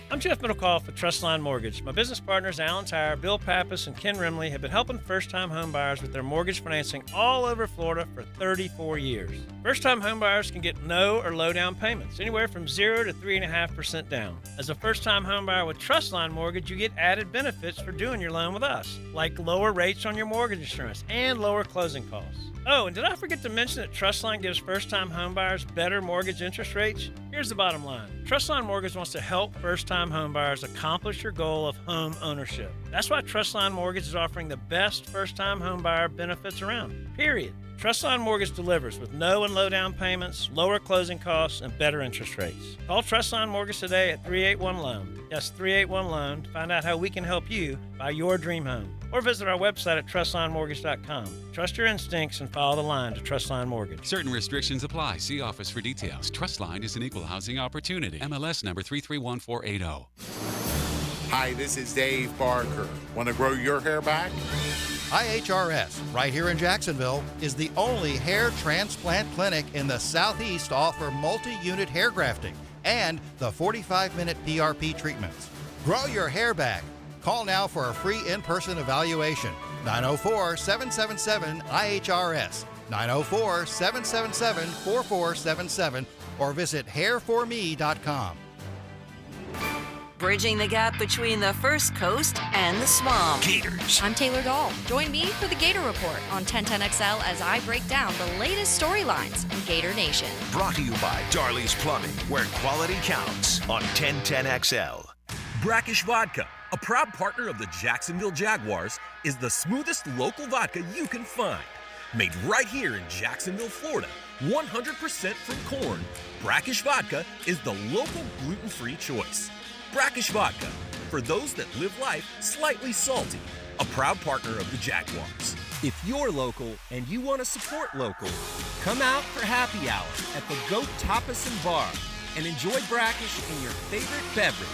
I'm Jeff Middlecoff with Trustline Mortgage. My business partners, Alan Tyre, Bill Pappas, and Ken Rimley, have been helping first-time homebuyers with their mortgage financing all over Florida for 34 years. First-time homebuyers can get no or low down payments, anywhere from 0 to 3.5% down. As a first-time homebuyer with Trustline Mortgage, you get added benefits for doing your loan with us, like lower rates on your mortgage insurance and lower closing costs. Oh, and did I forget to mention that Trustline gives first-time homebuyers better mortgage interest rates? Here's the bottom line. Trustline Mortgage wants to help first-time homebuyers accomplish your goal of home ownership. That's why Trustline Mortgage is offering the best first-time homebuyer benefits around, period. Trustline Mortgage delivers with no and low down payments, lower closing costs, and better interest rates. Call Trustline Mortgage today at 381-LOAN. Yes, 381-LOAN to find out how we can help you buy your dream home. Or visit our website at trustlinemortgage.com. Trust your instincts and follow the line to Trustline Mortgage. Certain restrictions apply. See office for details. Trustline is an equal housing opportunity. MLS number 331480. Hi, this is Dave Barker. Want to grow your hair back? IHRS, right here in Jacksonville, is the only hair transplant clinic in the Southeast to offer multi-unit hair grafting and the 45-minute PRP treatments. Grow your hair back. Call now for a free in-person evaluation. 904-777-IHRS, 904-777-4477, or visit hairforme.com. Bridging the gap between the First Coast and the swamp. Gators. I'm Taylor Dahl. Join me for the Gator Report on 1010XL as I break down the latest storylines in Gator Nation. Brought to you by Darley's Plumbing, where quality counts on 1010XL. Brackish Vodka, a proud partner of the Jacksonville Jaguars, is the smoothest local vodka you can find. Made right here in Jacksonville, Florida, 100% from corn, Brackish Vodka is the local gluten-free choice. Brackish Vodka, for those that live life slightly salty, a proud partner of the Jaguars. If you're local and you want to support local, come out for happy hour at the Goat Tapas and Bar and enjoy Brackish in your favorite beverage.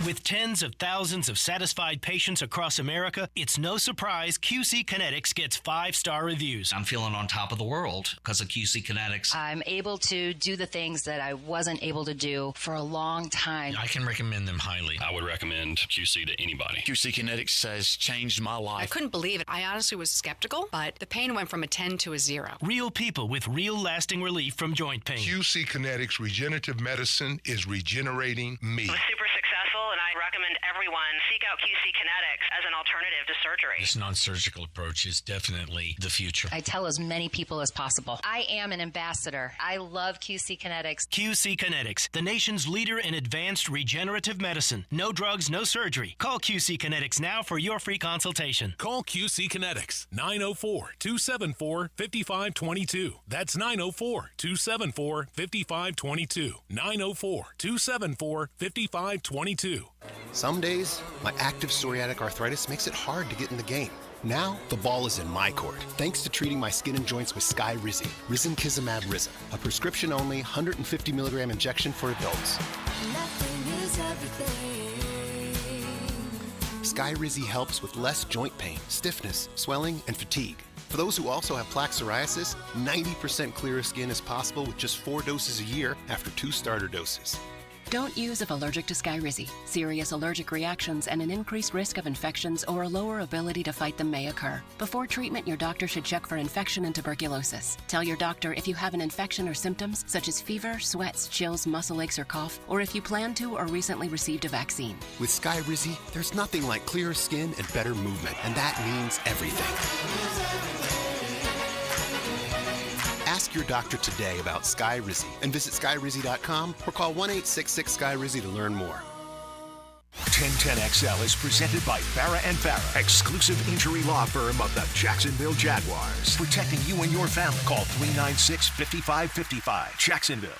With tens of thousands of satisfied patients across America, it's no surprise QC Kinetics gets 5-star reviews. I'm feeling on top of the world because of QC Kinetics. I'm able to do the things that I wasn't able to do for a long time. I can recommend them highly. I would recommend QC to anybody. QC Kinetics has changed my life. I couldn't believe it. I honestly was skeptical, but the pain went from a 10 to a 0. Real people with real lasting relief from joint pain. QC Kinetics Regenerative Medicine is regenerating me. It was super successful, and I recommend everyone seek out QC Kinetics as an alternative to surgery. This non-surgical approach is definitely the future. I tell as many people as possible. I am an ambassador. I love QC Kinetics. QC Kinetics, the nation's leader in advanced regenerative medicine. No drugs, no surgery. Call QC Kinetics now for your free consultation. Call QC Kinetics, 904-274-5522. That's 904-274-5522. 904-274-5522. Some days, my active psoriatic arthritis makes it hard to get in the game. Now, the ball is in my court, thanks to treating my skin and joints with Skyrizi, Risankizumab Risa, a prescription-only 150 milligram injection for adults. Skyrizi helps with less joint pain, stiffness, swelling, and fatigue. For those who also have plaque psoriasis, 90% clearer skin is possible with just 4 doses a year after 2 starter doses. Don't use if allergic to Skyrizi. Serious allergic reactions and an increased risk of infections or a lower ability to fight them may occur. Before treatment, your doctor should check for infection and tuberculosis. Tell your doctor if you have an infection or symptoms such as fever, sweats, chills, muscle aches, or cough, or if you plan to or recently received a vaccine. With Skyrizi, there's nothing like clearer skin and better movement, and that means everything. Ask your doctor today about Skyrizi and visit Skyrizi.com or call 1-866-SKYRIZI to learn more. 1010XL is presented by Farah and Farah, exclusive injury law firm of the Jacksonville Jaguars. Protecting you and your family. Call 396-5555. Jacksonville.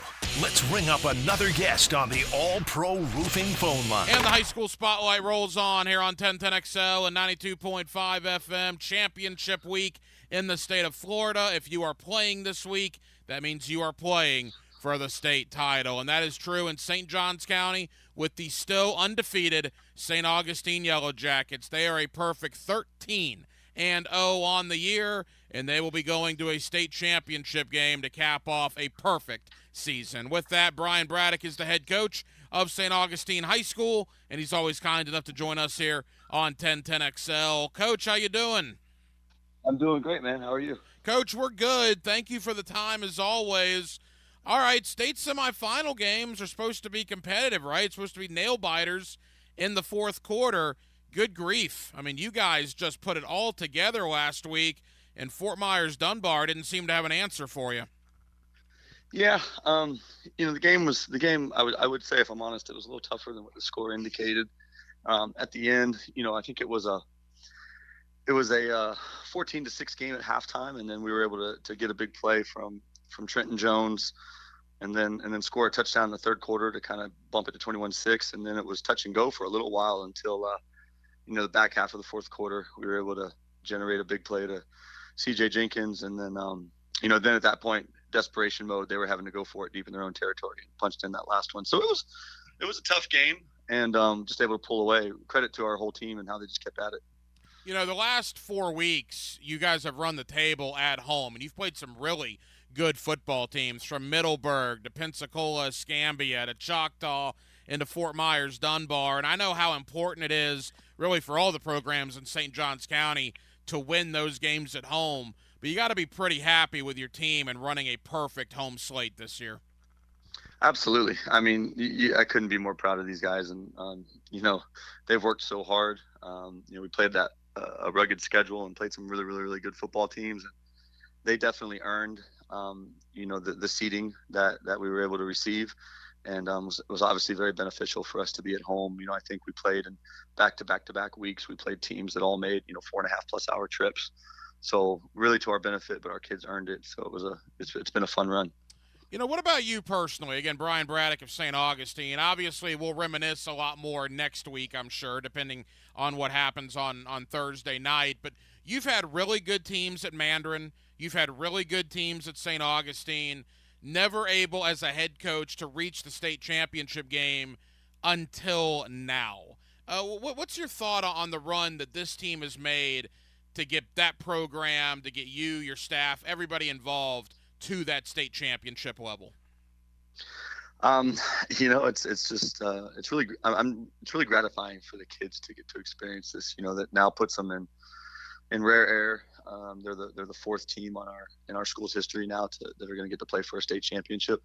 Let's ring up another guest on the All-Pro Roofing phone line. And the high school spotlight rolls on here on 1010XL and 92.5 FM. Championship week in the state of Florida. If you are playing this week, that means you are playing for the state title. And that is true in St. Johns County with the still undefeated St. Augustine Yellow Jackets. They are a perfect 13-0 on the year, and they will be going to a state championship game to cap off a perfect season. With that, Brian Braddock is the head coach of St. Augustine High School, and he's always kind enough to join us here on 1010XL. Coach, how you doing? I'm doing great, man. How are you? Coach, we're good. Thank you for the time as always. All right, state semifinal games are supposed to be competitive, right? It's supposed to be nail-biters in the fourth quarter. Good grief. I mean, you guys just put it all together last week, and Fort Myers-Dunbar didn't seem to have an answer for you. Yeah, the game. I would say, if I'm honest, it was a little tougher than what the score indicated. At the end, I think it was a 14-6 game at halftime, and then we were able to get a big play from Trenton Jones, and then score a touchdown in the third quarter to kind of bump it to 21-6, and then it was touch and go for a little while until the back half of the fourth quarter we were able to generate a big play to CJ Jenkins, and then then at that point, desperation mode, they were having to go for it deep in their own territory and punched in that last one. So it was a tough game, and just able to pull away. Credit to our whole team and how they just kept at it. The last 4 weeks, you guys have run the table at home, and you've played some really good football teams, from Middleburg to Pensacola, Escambia to Choctaw into Fort Myers-Dunbar. And I know how important it is, really, for all the programs in St. Johns County to win those games at home. But you got to be pretty happy with your team and running a perfect home slate this year. Absolutely. I mean, I couldn't be more proud of these guys. And, they've worked so hard. We played a rugged schedule and played some really, really, really good football teams. And they definitely earned, the seeding that we were able to receive. And was obviously very beneficial for us to be at home. I think we played in back-to-back weeks. We played teams that all made, 4.5+ hour trips. So really to our benefit, but our kids earned it. So it's been a fun run. What about you personally? Again, Brian Braddock of St. Augustine. Obviously, we'll reminisce a lot more next week, I'm sure, depending on what happens on Thursday night. But you've had really good teams at Mandarin. You've had really good teams at St. Augustine. Never able, as a head coach, to reach the state championship game. until now. What's your thought on the run that this team has made to get that program, to get you, your staff, everybody involved to that state championship level? It's just it's really gratifying for the kids to get to experience this. That now puts them in rare air. They're the fourth team in our school's history now that are going to get to play for a state championship.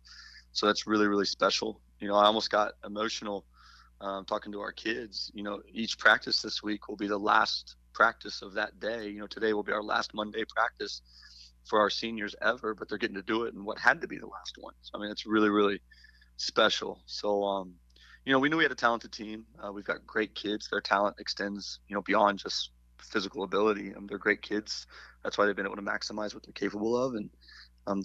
So that's really, really special. I almost got emotional talking to our kids. Each practice this week will be the last practice of that day. Today will be our last Monday practice for our seniors ever, but they're getting to do it in what had to be the last one. So, it's really, really special. So, we knew we had a talented team. We've got great kids. Their talent extends, beyond just physical ability. They're great kids. That's why they've been able to maximize what they're capable of. And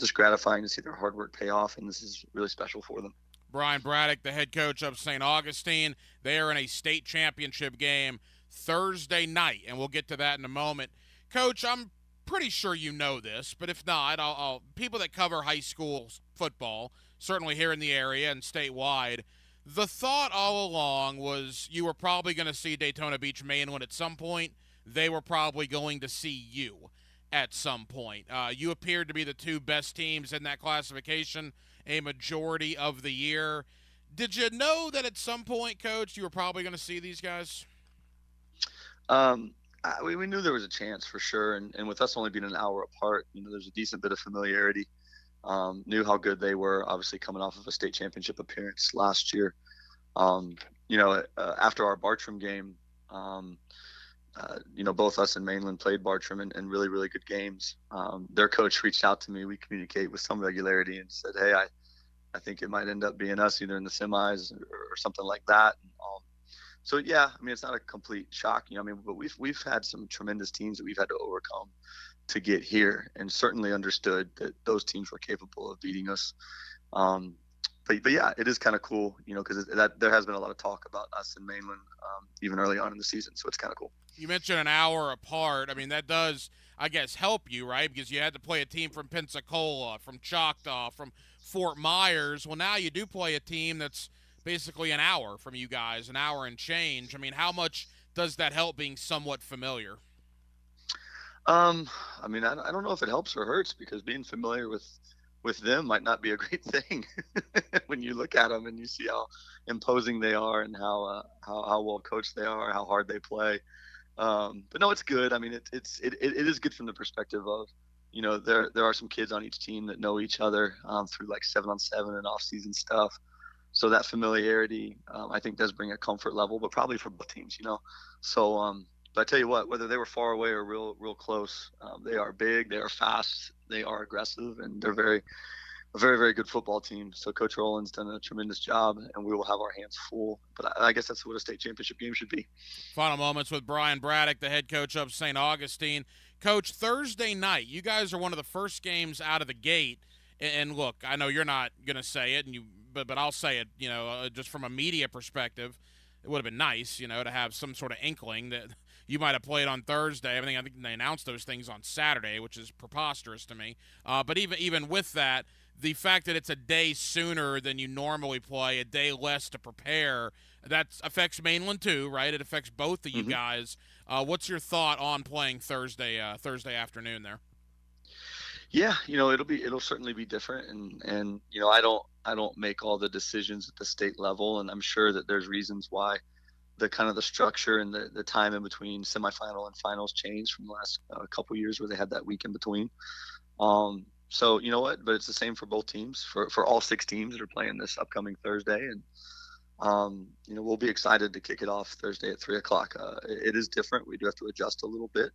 just gratifying to see their hard work pay off. And this is really special for them. Brian Braddock, the head coach of St. Augustine. They are in a state championship game Thursday night, and we'll get to that in a moment. Coach, I'm pretty sure you know this, but if not, I'll people that cover high school football, certainly here in the area and statewide, the thought all along was you were probably going to see Daytona Beach Mainland at some point. They were probably going to see you at some point. You appeared to be the two best teams in that classification a majority of the year. Did you know that at some point, Coach, you were probably going to see these guys? We knew there was a chance for sure. And with us only being an hour apart, there's a decent bit of familiarity. Knew how good they were, obviously coming off of a state championship appearance last year. After our Bartram game, both us and Mainland played Bartram in really, really good games. Their coach reached out to me. We communicate with some regularity and said, hey, I think it might end up being us either in the semis or something like that. So, yeah, it's not a complete shock, but we've had some tremendous teams that we've had to overcome to get here, and certainly understood that those teams were capable of beating us. But yeah, it is kind of cool, because there has been a lot of talk about us in Mainland even early on in the season. So it's kind of cool. You mentioned an hour apart. That does, I guess, help you, right? Because you had to play a team from Pensacola, from Choctaw, from Fort Myers. Well, now you do play a team that's basically an hour from you guys, an hour and change. How much does that help being somewhat familiar? I don't know if it helps or hurts, because being familiar with them might not be a great thing when you look at them and you see how imposing they are and how well coached they are, how hard they play. But no, it's good. It is good from the perspective of, there are some kids on each team that know each other through like 7-on-7 and off-season stuff. So that familiarity, I think, does bring a comfort level, but probably for both teams, So, but I tell you what, whether they were far away or real close, they are big, they are fast, they are aggressive, and they're a very, very good football team. So Coach Rowland's done a tremendous job, and we will have our hands full. But I guess that's what a state championship game should be. Final moments with Brian Braddock, the head coach of St. Augustine. Coach, Thursday night, you guys are one of the first games out of the gate. And look, I know you're not going to say it, but I'll say it, just from a media perspective, it would have been nice, to have some sort of inkling that you might have played on Thursday. I think they announced those things on Saturday, which is preposterous to me. But even with that, the fact that it's a day sooner than you normally play, a day less to prepare, that affects Mainland too, right? It affects both of you guys. What's your thought on playing Thursday afternoon there? Yeah, it'll certainly be different, and I don't make all the decisions at the state level, and I'm sure that there's reasons why the kind of the structure and the time in between semifinal and finals changed from the last couple years where they had that week in between. So you know what, but it's the same for both teams, for all 6 teams that are playing this upcoming Thursday, and we'll be excited to kick it off Thursday at 3:00. It is different. We do have to adjust a little bit.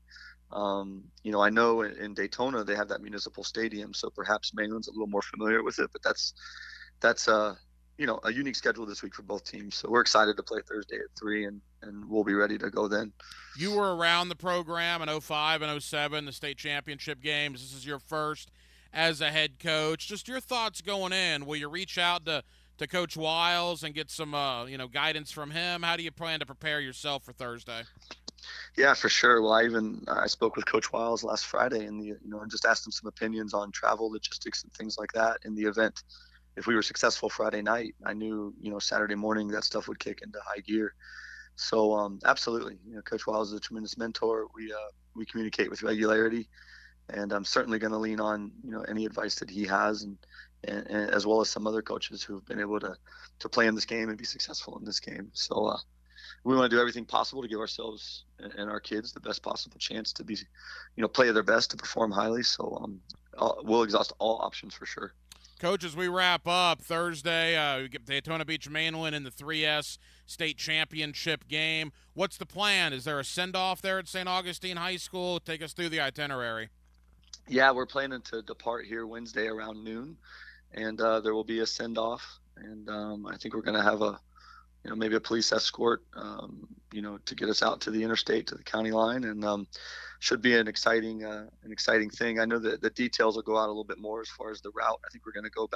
I know in Daytona they have that municipal stadium, so perhaps Mainland's a little more familiar with it, but that's a unique schedule this week for both teams. So we're excited to play Thursday at 3, and we'll be ready to go then. You were around the program in 2005 and 2007, the state championship games. This is your first as a head coach. Just your thoughts going in. Will you reach out to Coach Wiles and get some guidance from him? How do you plan to prepare yourself for Thursday? Yeah, for sure. Well, I spoke with Coach Wiles last Friday, and and just asked him some opinions on travel logistics and things like that in the event if we were successful Friday night, I knew, Saturday morning that stuff would kick into high gear. So absolutely, Coach Wiles is a tremendous mentor. We communicate with regularity, and I'm certainly going to lean on any advice that he has, and as well as some other coaches who've been able to play in this game and be successful in this game. So we want to do everything possible to give ourselves and our kids the best possible chance to be, play their best, to perform highly. So we'll exhaust all options for sure. Coach, as we wrap up, Thursday, we get Daytona Beach Mainland in the 3S state championship game. What's the plan? Is there a send-off there at St. Augustine High School? Take us through the itinerary. Yeah, we're planning to depart here Wednesday around noon, and there will be a send-off. And I think we're going to have maybe a police escort, to get us out to the interstate, to the county line, and should be an exciting thing. I know that the details will go out a little bit more as far as the route. I think we're going to go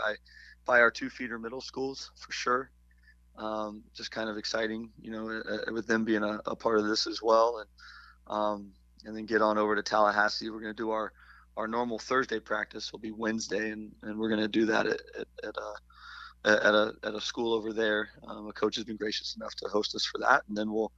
by our 2 feeder middle schools for sure. Just kind of exciting, with them being a part of this as well, and then get on over to Tallahassee. We're going to do our normal Thursday practice will be Wednesday, and we're going to do that at a school over there. A coach has been gracious enough to host us for that, and then we'll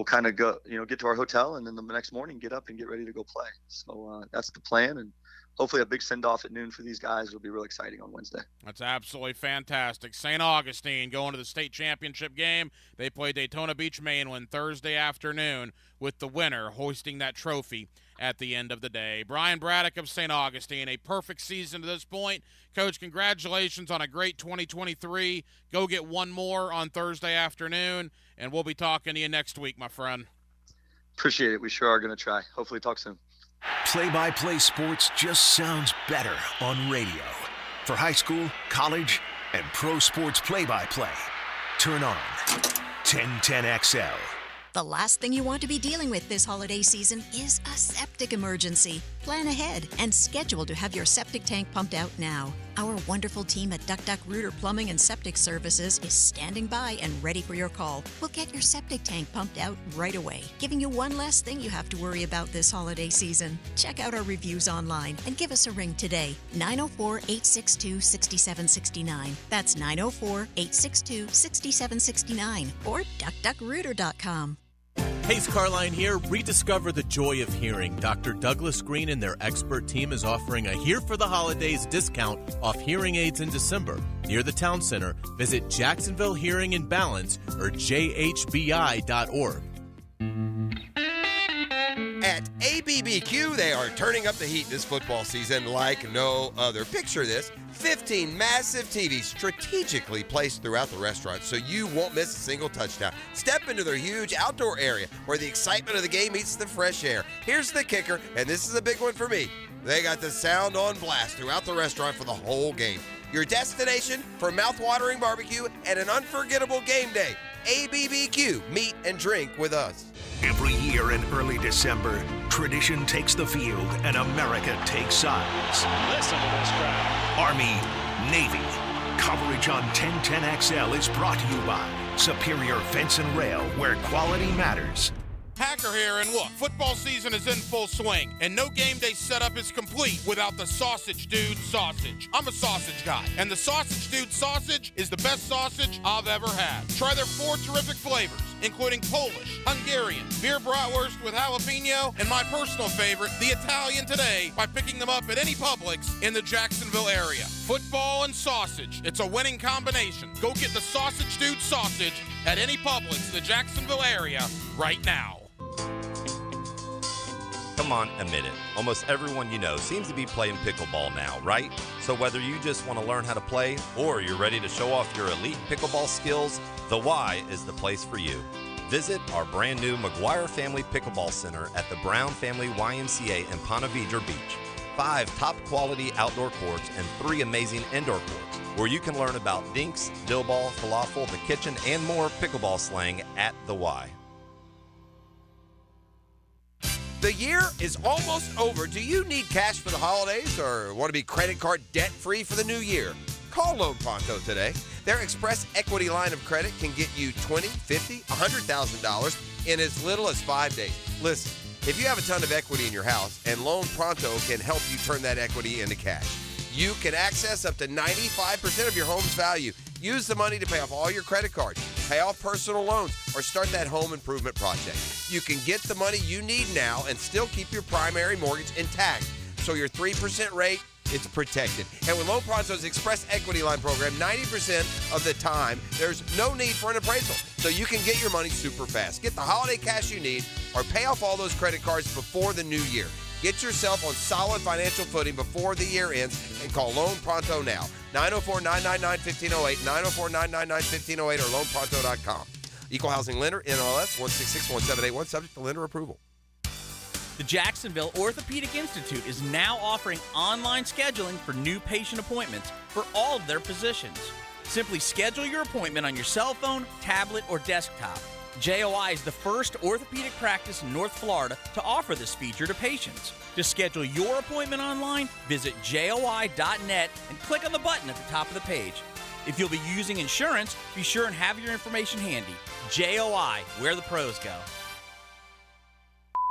kind of go, get to our hotel, and then the next morning get up and get ready to go play. So that's the plan, and hopefully a big send-off at noon for these guys will be real exciting on Wednesday. That's absolutely fantastic. St. Augustine going to the state championship game. They play Daytona Beach Mainland Thursday afternoon, with the winner hoisting that trophy at the end of the day. Brian Braddock of St. Augustine, a perfect season to this point. Coach, congratulations on a great 2023. Go get one more on Thursday afternoon, and we'll be talking to you next week, my friend. Appreciate it. We sure are going to try. Hopefully talk soon. Play-by-play sports just sounds better on radio. For high school, college, and pro sports play-by-play, turn on 1010XL. The last thing you want to be dealing with this holiday season is a septic emergency. Plan ahead and schedule to have your septic tank pumped out now. Our wonderful team at Duck Duck Rooter Plumbing and Septic Services is standing by and ready for your call. We'll get your septic tank pumped out right away, giving you one less thing you have to worry about this holiday season. Check out our reviews online and give us a ring today. 904-862-6769. That's 904-862-6769 or duckduckrooter.com. Hayes Carline here. Rediscover the joy of hearing. Dr. Douglas Green and their expert team is offering a Here for the Holidays discount off hearing aids in December. Near the town center, visit Jacksonville Hearing and Balance or jhbi.org. At ABBQ, they are turning up the heat this football season like no other. Picture this, 15 massive TVs strategically placed throughout the restaurant so you won't miss a single touchdown. Step into their huge outdoor area where the excitement of the game meets the fresh air. Here's the kicker, and this is a big one for me. They got the sound on blast throughout the restaurant for the whole game. Your destination for mouth-watering barbecue and an unforgettable game day. ABBQ, meet and drink with us. Every year in early December, tradition takes the field and America takes sides. Listen to this crowd. Army, Navy. Coverage on 1010XL is brought to you by Superior Fence and Rail, where quality matters. Hacker here, and look, football season is in full swing, and no game day setup is complete without the Sausage Dude sausage. I'm a sausage guy, and the Sausage Dude sausage is the best sausage I've ever had. Try their 4 terrific flavors, including Polish, Hungarian, beer bratwurst with jalapeno, and my personal favorite, the Italian today, by picking them up at any Publix in the Jacksonville area. Football and sausage, it's a winning combination. Go get the Sausage Dude sausage at any Publix in the Jacksonville area right now. Come on, admit it. Almost everyone you know seems to be playing pickleball now, right? So whether you just want to learn how to play or you're ready to show off your elite pickleball skills, the Y is the place for you. Visit our brand new McGuire Family Pickleball Center at the Brown Family YMCA in Ponte Vedra Beach. 5 top quality outdoor courts and 3 amazing indoor courts where you can learn about dinks, dill ball, falafel, the kitchen, and more pickleball slang at the Y. The year is almost over. Do you need cash for the holidays or want to be credit card debt-free for the new year? Call Loan Pronto today. Their Express Equity line of credit can get you $20,000, $50,000, $100,000 in as little as 5 days. Listen, if you have a ton of equity in your house and Loan Pronto can help you turn that equity into cash, You can access up to 95% of your home's value. Use the money to pay off all your credit cards, pay off personal loans, or start that home improvement project. You can get the money you need now and still keep your primary mortgage intact, so your 3% rate is protected. And with Loan Pronto's Express Equity Line program, 90% of the time, there's no need for an appraisal, so you can get your money super fast. Get the holiday cash you need or pay off all those credit cards before the new year. Get yourself on solid financial footing before the year ends and call Loan Pronto now. 904-999-1508, 904-999-1508, or loanpronto.com. Equal Housing Lender, NLS 1661781, subject to lender approval. The Jacksonville Orthopedic Institute is now offering online scheduling for new patient appointments for all of their physicians. Simply schedule your appointment on your cell phone, tablet, or desktop. JOI is the first orthopedic practice in North Florida to offer this feature to patients. To schedule your appointment online, visit joi.net and click on the button at the top of the page. If you'll be using insurance, be sure and have your information handy. JOI, where the pros go.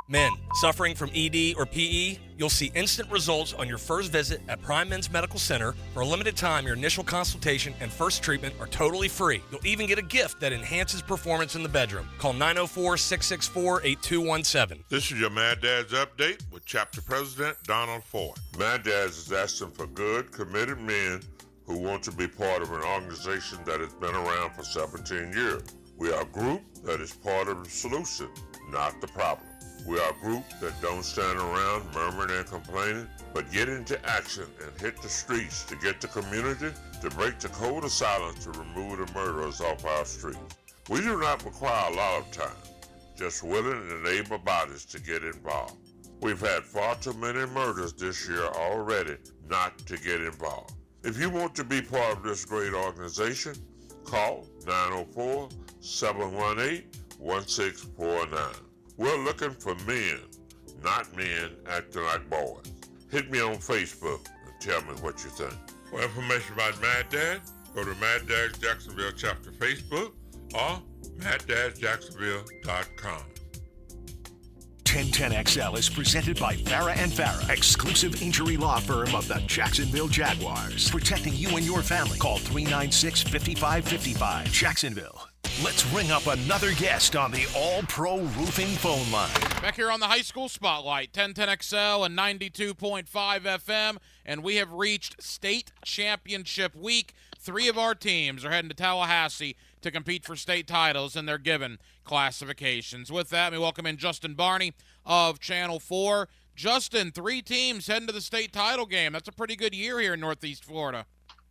Men suffering from ED or PE, you'll see instant results on your first visit at Prime Men's Medical Center. For a limited time, your initial consultation and first treatment are totally free. You'll even get a gift that enhances performance in the bedroom. Call 904-664-8217. This is your Mad Dad's Update with Chapter President Donald Ford. Mad Dad's is asking for good, committed men who want to be part of an organization that has been around for 17 years. We are a group that is part of the solution, not the problem. We are a group that don't stand around murmuring and complaining, but get into action and hit the streets to get the community to break the code of silence to remove the murderers off our streets. We do not require a lot of time, just willing and able bodies to get involved. We've had far too many murders this year already not to get involved. If you want to be part of this great organization, call 904-718-1649. We're looking for men, not men acting like boys. Hit me on Facebook and tell me what you think. For information about Mad Dad, go to Mad Dad's Jacksonville Chapter Facebook or MadDadJacksonville.com. 1010XL is presented by Farah and Farah, exclusive injury law firm of the Jacksonville Jaguars. Protecting you and your family. Call 396-5555. Jacksonville. Let's ring up another guest on the All-Pro Roofing phone line. Back here on the High School Spotlight, 1010XL and 92.5 FM, and we have reached state championship week. 3 of our teams are heading to Tallahassee to compete for state titles in their given classifications. With that, we welcome in Justin Barney of Channel 4. Justin, 3 teams heading to the state title game. That's a pretty good year here in Northeast Florida.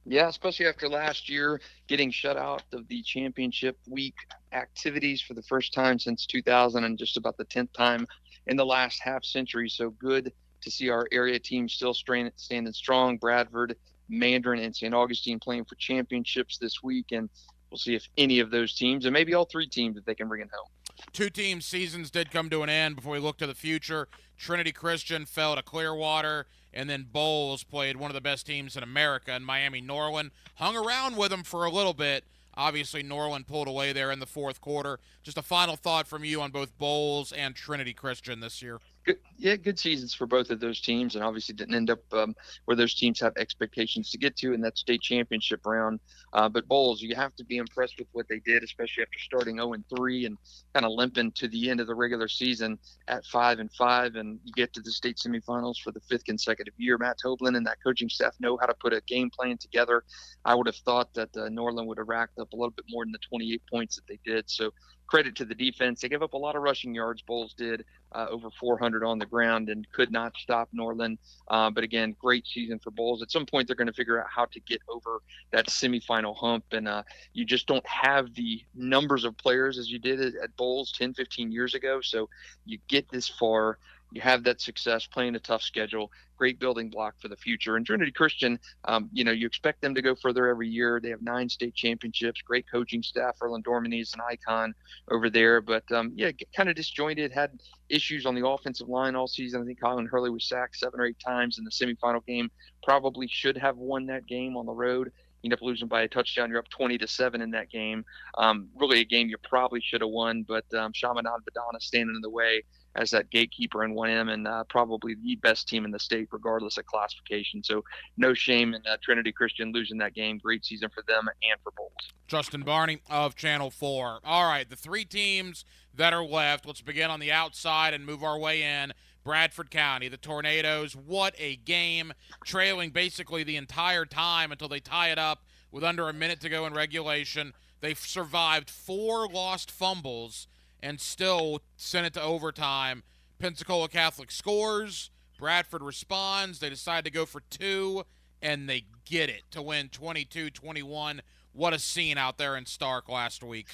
Yeah, especially after last year getting shut out of the championship week activities for the first time since 2000 and just about the 10th time in the last half century. So good to see our area team still standing strong. Bradford, Mandarin, and St. Augustine playing for championships this week. And we'll see if any of those teams, and maybe all 3 teams, if they can bring it home. 2 team seasons did come to an end before we look to the future. Trinity Christian fell to Clearwater, and then Bowles played one of the best teams in America in Miami Norland. Hung around with them for a little bit. Obviously, Norland pulled away there in the fourth quarter. Just a final thought from you on both Bowles and Trinity Christian this year. Good seasons for both of those teams, and obviously didn't end up where those teams have expectations to get to in that state championship round. But Bowles, you have to be impressed with what they did, especially after starting 0-3 and kind of limping to the end of the regular season at 5-5, and you get to the state semifinals for the 5th consecutive year. Matt Toblin and that coaching staff know how to put a game plan together. I would have thought that Norland would have racked up a little bit more than the 28 points that they did. So credit to the defense. They gave up a lot of rushing yards. Bowles did, over 400 on the ground, and could not stop Norland. But again, great season for Bowles. At some point, they're going to figure out how to get over that semifinal hump. And you just don't have the numbers of players as you did at Bowles 10, 15 years ago. So you get this far. You have that success playing a tough schedule, great building block for the future. And Trinity Christian, you expect them to go further every year. They have 9 state championships, great coaching staff. Erlen Dorminey is an icon over there. But, kind of disjointed, had issues on the offensive line all season. I think Colin Hurley was sacked 7 or 8 times in the semifinal game. Probably should have won that game on the road. You end up losing by a touchdown. You're up 20-7 in that game. Really a game you probably should have won, but Chaminade Madonna standing in the way as that gatekeeper in 1M, and probably the best team in the state regardless of classification. So no shame in Trinity Christian losing that game. Great season for them and for Bowles. Justin Barney of Channel 4. All right, the three teams that are left. Let's begin on the outside and move our way in. Bradford County, the Tornadoes, what a game, trailing basically the entire time until they tie it up with under a minute to go in regulation. They've survived 4 lost fumbles and still sent it to overtime. Pensacola Catholic scores, Bradford responds, they decide to go for 2, and they get it to win 22-21. What a scene out there in Stark last week.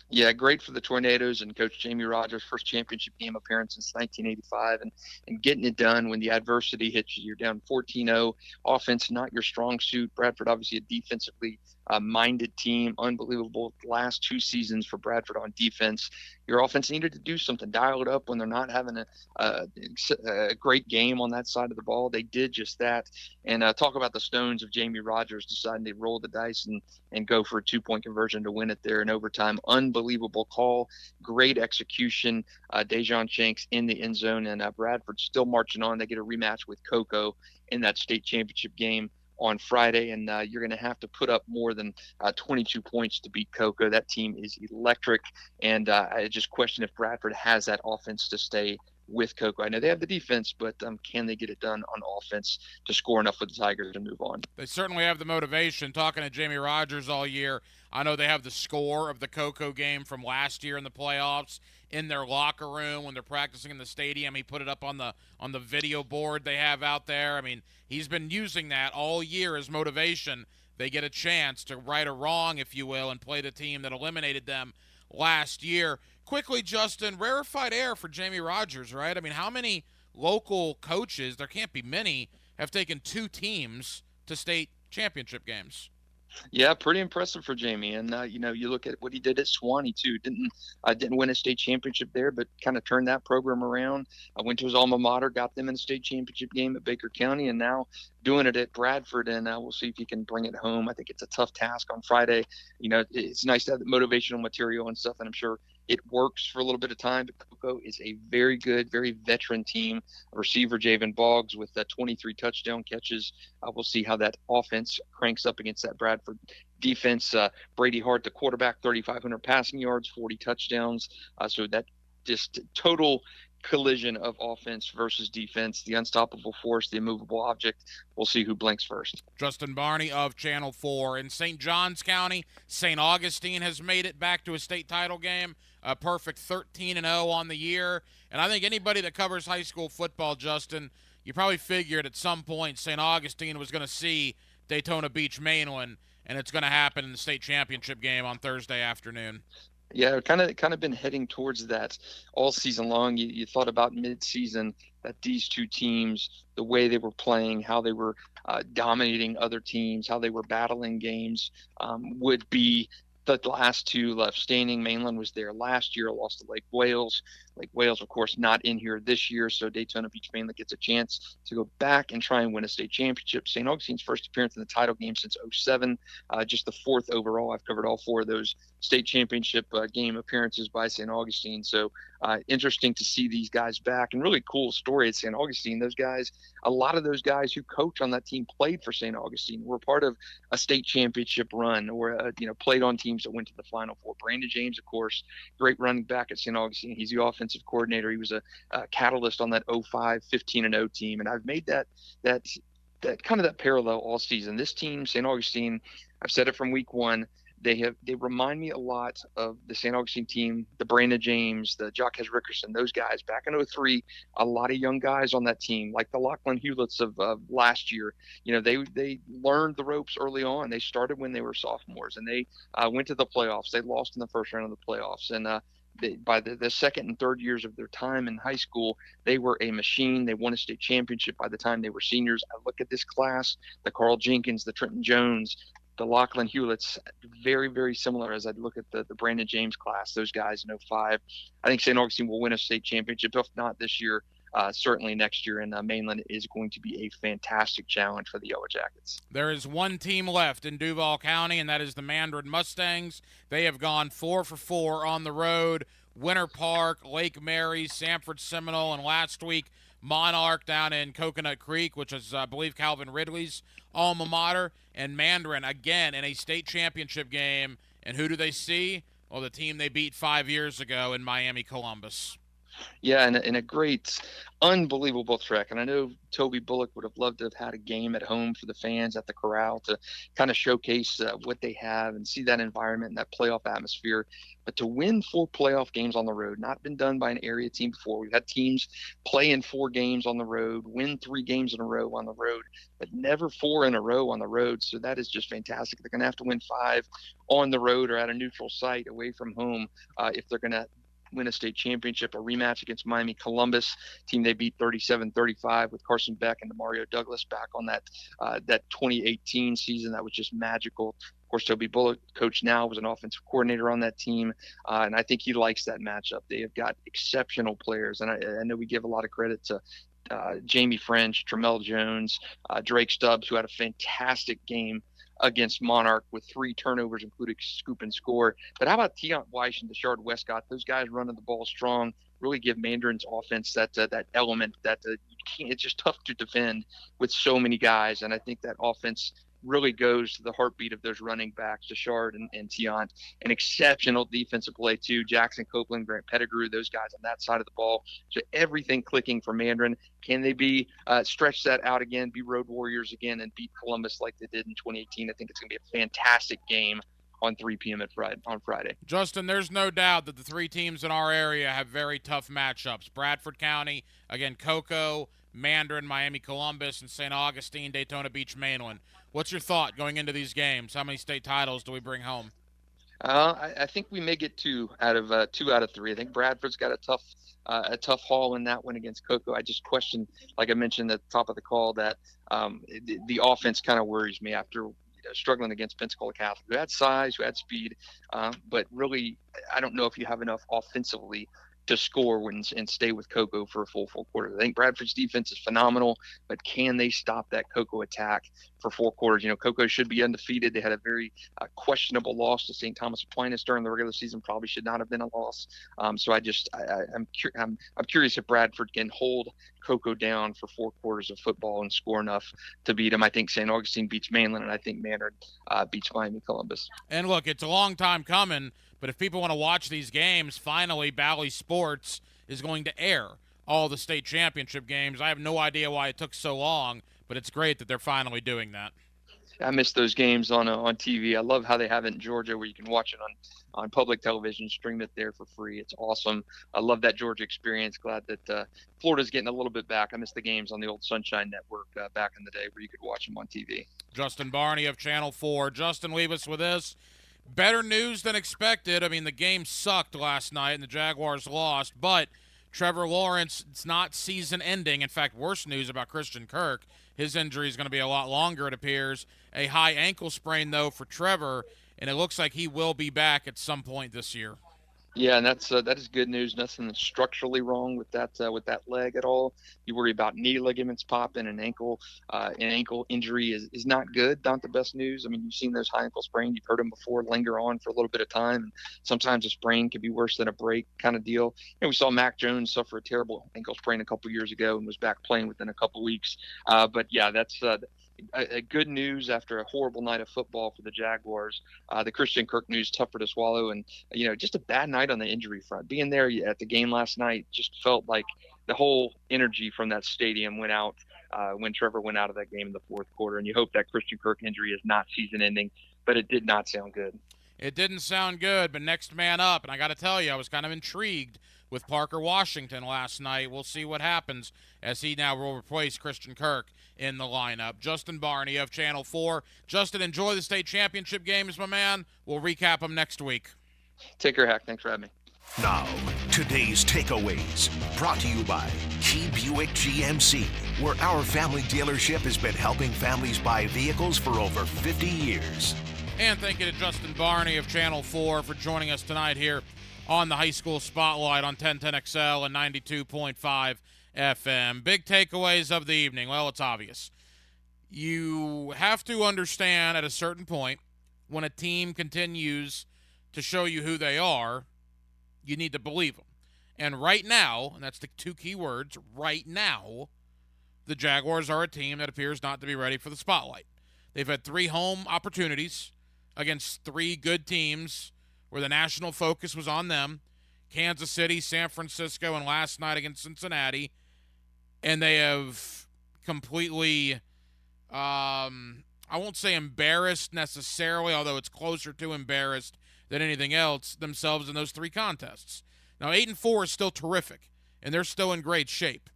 Yeah, great for the Tornadoes and Coach Jamie Rogers' first championship game appearance since 1985, and getting it done when the adversity hits you. You're down 14-0. Offense not your strong suit. Bradford obviously a defensively minded team. Unbelievable last 2 seasons for Bradford on defense. Your offense needed to do something, dial it up when they're not having a great game on that side of the ball. They did just that. And talk about the stones of Jamie Rogers deciding to roll the dice and go for a 2-point conversion to win it there in overtime. Unbelievable call, great execution. Dejon Shanks in the end zone, and Bradford still marching on. They get a rematch with Cocoa in that state championship game on Friday, and you're going to have to put up more than 22 points to beat Cocoa. That team is electric, and I just question if Bradford has that offense to stay with Cocoa. I know they have the defense, but can they get it done on offense to score enough for the Tigers to move on? They certainly have the motivation. Talking to Jamie Rogers all year, I know they have the score of the Cocoa game from last year in the playoffs in their locker room when they're practicing in the stadium. He put it up on the video board they have out there. I mean, he's been using that all year as motivation. They get a chance to right a wrong, if you will, and play the team that eliminated them last year. Quickly, Justin, rarefied air for Jamie Rogers, right? I mean, how many local coaches, there can't be many, have taken 2 teams to state championship games? Yeah, pretty impressive for Jamie. And, you look at what he did at Sewanee, too. Didn't win a state championship there, but kind of turned that program around. Went to his alma mater, got them in a state championship game at Baker County, and now doing it at Bradford. And we'll see if he can bring it home. I think it's a tough task on Friday. It's nice to have the motivational material and stuff, and I'm sure it works for a little bit of time, but Cocoa is a very good, very veteran team. Receiver Javen Boggs with 23 touchdown catches. We'll see how that offense cranks up against that Bradford defense. Brady Hart, the quarterback, 3,500 passing yards, 40 touchdowns. So that just total collision of offense versus defense, the unstoppable force, the immovable object. We'll see who blinks first. Justin Barney of Channel 4. In St. Johns County, St. Augustine has made it back to a state title game. A perfect 13-0 on the year. And I think anybody that covers high school football, Justin, you probably figured at some point St. Augustine was going to see Daytona Beach Mainland, and it's going to happen in the state championship game on Thursday afternoon. Yeah, kind of been heading towards that all season long. You thought about mid-season that these 2 teams, the way they were playing, how they were dominating other teams, how they were battling games, would be the last 2 left standing. Mainland was there last year, lost to Lake Wales. Lake Wales, of course, not in here this year, so Daytona Beach Mainland gets a chance to go back and try and win a state championship. St. Augustine's first appearance in the title game since 2007, just the 4th overall. I've covered all 4 of those state championship game appearances by St. Augustine, so interesting to see these guys back, and really cool story at St. Augustine. Those guys, a lot of those guys who coach on that team played for St. Augustine, were part of a state championship run, or played on teams that went to the Final Four. Brandon James, of course, great running back at St. Augustine. He's the offensive coordinator. He was a catalyst on that 05 15-0 team, and I've made that kind of that parallel all season. This team, St. Augustine, I've said it from week 1, they remind me a lot of the St. Augustine team, the Brandon James, the Jacques Rickerson, those guys back in 03. A lot of young guys on that team, like the Lachlan Hewletts of last year. They learned the ropes early on. They started when they were sophomores, and they went to the playoffs. They lost in the first round of the playoffs, and by the second and third years of their time in high school, they were a machine. They won a state championship by the time they were seniors. I look at this class, the Carl Jenkins, the Trenton Jones, the Lachlan Hewletts, very, very similar as I look at the Brandon James class, those guys in 05. I think St. Augustine will win a state championship. If not this year, certainly next year in Mainland is going to be a fantastic challenge for the Yellow Jackets. There is one team left in Duval County, and that is the Mandarin Mustangs. They have gone 4 for 4 on the road. Winter Park, Lake Mary, Sanford Seminole, and last week Monarch down in Coconut Creek, which is, I believe, Calvin Ridley's alma mater. And Mandarin, again, in a state championship game. And who do they see? Well, the team they beat 5 years ago in Miami Columbus. Yeah, and a great, unbelievable trek. And I know Toby Bullock would have loved to have had a game at home for the fans at the Corral to kind of showcase what they have and see that environment and that playoff atmosphere. But to win 4 playoff games on the road, not been done by an area team before. We've had teams play in 4 games on the road, win 3 games in a row on the road, but never 4 in a row on the road. So that is just fantastic. They're going to have to win 5 on the road or at a neutral site away from home if they're going to win a state championship. A rematch against Miami Columbus, team they beat 37-35 with Carson Beck and Mario Douglas back on that 2018 season. That was just magical. Of course, Toby Bullock, coach now, was an offensive coordinator on that team, and I think he likes that matchup. They have got exceptional players, and I know we give a lot of credit to Jamie French, Tramel Jones, Drake Stubbs, who had a fantastic game against Monarch with 3 turnovers, including scoop and score. But how about Tiant Weiss and Deshard Westcott? Those guys running the ball strong, really give Mandarin's offense that element that you can't. It's just tough to defend with so many guys, and I think that offense really goes to the heartbeat of those running backs, Deshard and Tiant. An exceptional defensive play too. Jackson Copeland, Grant Pettigrew, those guys on that side of the ball. So everything clicking for Mandarin. Can they be stretch that out again, be road warriors again, and beat Columbus like they did in 2018? I think it's going to be a fantastic game on 3 p.m. on Friday. Justin, there's no doubt that the 3 teams in our area have very tough matchups. Bradford County, again, Cocoa, Mandarin, Miami Columbus, and St. Augustine, Daytona Beach, Mainland. What's your thought going into these games? How many state titles do we bring home? I think we may get 2 out of 3. I think Bradford's got a tough haul in that one against Cocoa. I just question, like I mentioned at the top of the call, that the offense kind of worries me after struggling against Pensacola Catholic, who had size, who had speed, but really I don't know if you have enough offensively to score and stay with Cocoa for a full quarter. I think Bradford's defense is phenomenal, but can they stop that Cocoa attack for 4 quarters? Cocoa should be undefeated. They had a very questionable loss to St. Thomas Aquinas during the regular season. Probably should not have been a loss. So I'm curious if Bradford can hold Cocoa down for 4 quarters of football and score enough to beat them. I think St. Augustine beats Mainland, and I think Mandarin beats Miami Columbus. And look, it's a long time coming, but if people want to watch these games, finally Bally Sports is going to air all the state championship games. I have no idea why it took so long, but it's great that they're finally doing that. I miss those games on TV. I love how they have it in Georgia, where you can watch it on public television, stream it there for free. It's awesome. I love that Georgia experience. Glad that Florida's getting a little bit back. I miss the games on the old Sunshine Network back in the day where you could watch them on TV. Justin Barney of Channel 4. Justin, leave us with this. Better news than expected. I mean, the game sucked last night and the Jaguars lost, but Trevor Lawrence, it's not season ending. In fact, worse news about Christian Kirk. His injury is going to be a lot longer, it appears. A high ankle sprain, though, for Trevor, and it looks like he will be back at some point this year. Yeah, and that is good news. Nothing structurally wrong with that leg at all. You worry about knee ligaments popping, an ankle injury is not good. Not the best news. I mean, you've seen those high ankle sprains. You've heard them before, linger on for a little bit of time. Sometimes a sprain can be worse than a break kind of deal. And we saw Mac Jones suffer a terrible ankle sprain a couple years ago and was back playing within a couple weeks. But yeah, that's a good news after a horrible night of football for the Jaguars. The Christian Kirk news tougher to swallow, and just a bad night on the injury front. Being there at the game last night just felt like the whole energy from that stadium went out when Trevor went out of that game in the 4th quarter. And you hope that Christian Kirk injury is not season-ending, but it did not sound good. It didn't sound good, but next man up. And I got to tell you, I was kind of intrigued with Parker Washington last night. We'll see what happens as he now will replace Christian Kirk in the lineup. Justin Barney of Channel 4. Justin, enjoy the state championship games, my man. We'll recap them next week. Take care, Hack. Thanks for having me. Now, today's takeaways, brought to you by Key Buick GMC, where our family dealership has been helping families buy vehicles for over 50 years. And thank you to Justin Barney of Channel 4 for joining us tonight here on the High School Spotlight on 1010XL and 92.5 FM. Big takeaways of the evening. Well, it's obvious. You have to understand at a certain point when a team continues to show you who they are, you need to believe them. And right now, and that's the two key words, right now, the Jaguars are a team that appears not to be ready for the spotlight. They've had 3 home opportunities against 3 good teams where the national focus was on them. Kansas City, San Francisco, and last night against Cincinnati. And they have completely, I won't say embarrassed necessarily, although it's closer to embarrassed than anything else, themselves in those 3 contests. Now, 8-4 is still terrific, and they're still in great shape.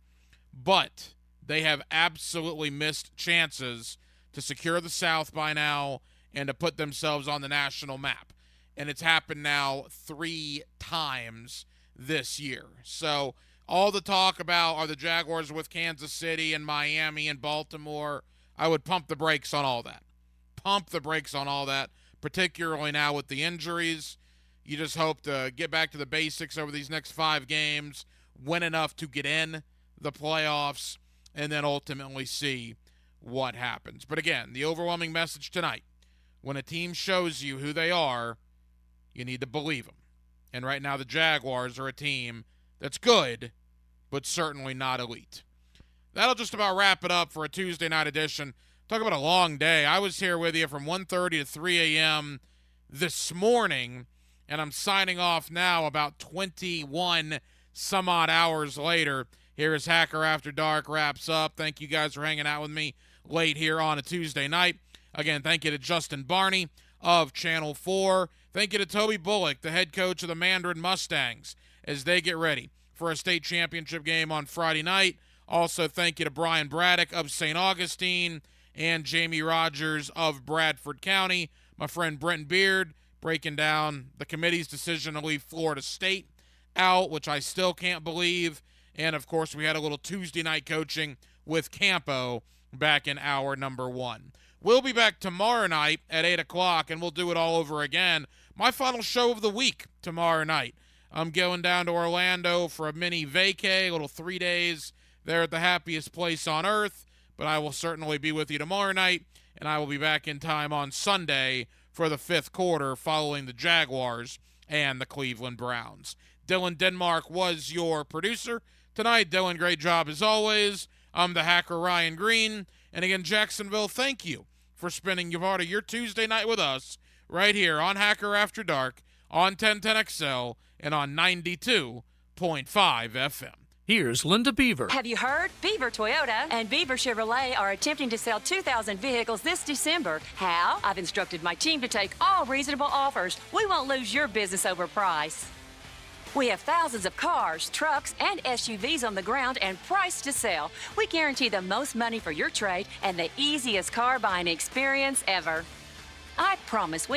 But they have absolutely missed chances to secure the South by now and to put themselves on the national map. And it's happened now 3 times this year. So all the talk about are the Jaguars with Kansas City and Miami and Baltimore, I would pump the brakes on all that. Pump the brakes on all that, particularly now with the injuries. You just hope to get back to the basics over these next 5 games, win enough to get in the playoffs, and then ultimately see what happens. But again, the overwhelming message tonight, when a team shows you who they are, you need to believe them. And right now the Jaguars are a team that's good, but certainly not elite. That'll just about wrap it up for a Tuesday night edition. Talk about a long day. I was here with you from 1:30 to 3 a.m. this morning, and I'm signing off now about 21 some odd hours later. Here is Hacker After Dark wraps up. Thank you guys for hanging out with me late here on a Tuesday night. Again, thank you to Justin Barney of Channel 4. Thank you to Toby Bullock, the head coach of the Mandarin Mustangs, as they get ready for a state championship game on Friday night. Also, thank you to Brian Braddock of St. Augustine and Jamie Rogers of Bradford County. My friend Brenton Beard breaking down the committee's decision to leave Florida State out, which I still can't believe. And, of course, we had a little Tuesday night coaching with Campo back in hour number 1. We'll be back tomorrow night at 8 o'clock, and we'll do it all over again. My final show of the week tomorrow night. I'm going down to Orlando for a mini vacay, a little 3 days there at the happiest place on earth. But I will certainly be with you tomorrow night, and I will be back in time on Sunday for the 5th quarter following the Jaguars and the Cleveland Browns. Dylan Denmark was your producer tonight. Dylan, great job as always. I'm the Hacker Ryan Green. And again, Jacksonville, thank you for spending part of your Tuesday night with us right here on Hacker After Dark, on 1010XL, and on 92.5 FM. Here's Linda Beaver. Have you heard? Beaver Toyota and Beaver Chevrolet are attempting to sell 2,000 vehicles this December. How? I've instructed my team to take all reasonable offers. We won't lose your business over price. We have thousands of cars, trucks, and SUVs on the ground and priced to sell. We guarantee the most money for your trade and the easiest car buying experience ever. I promise we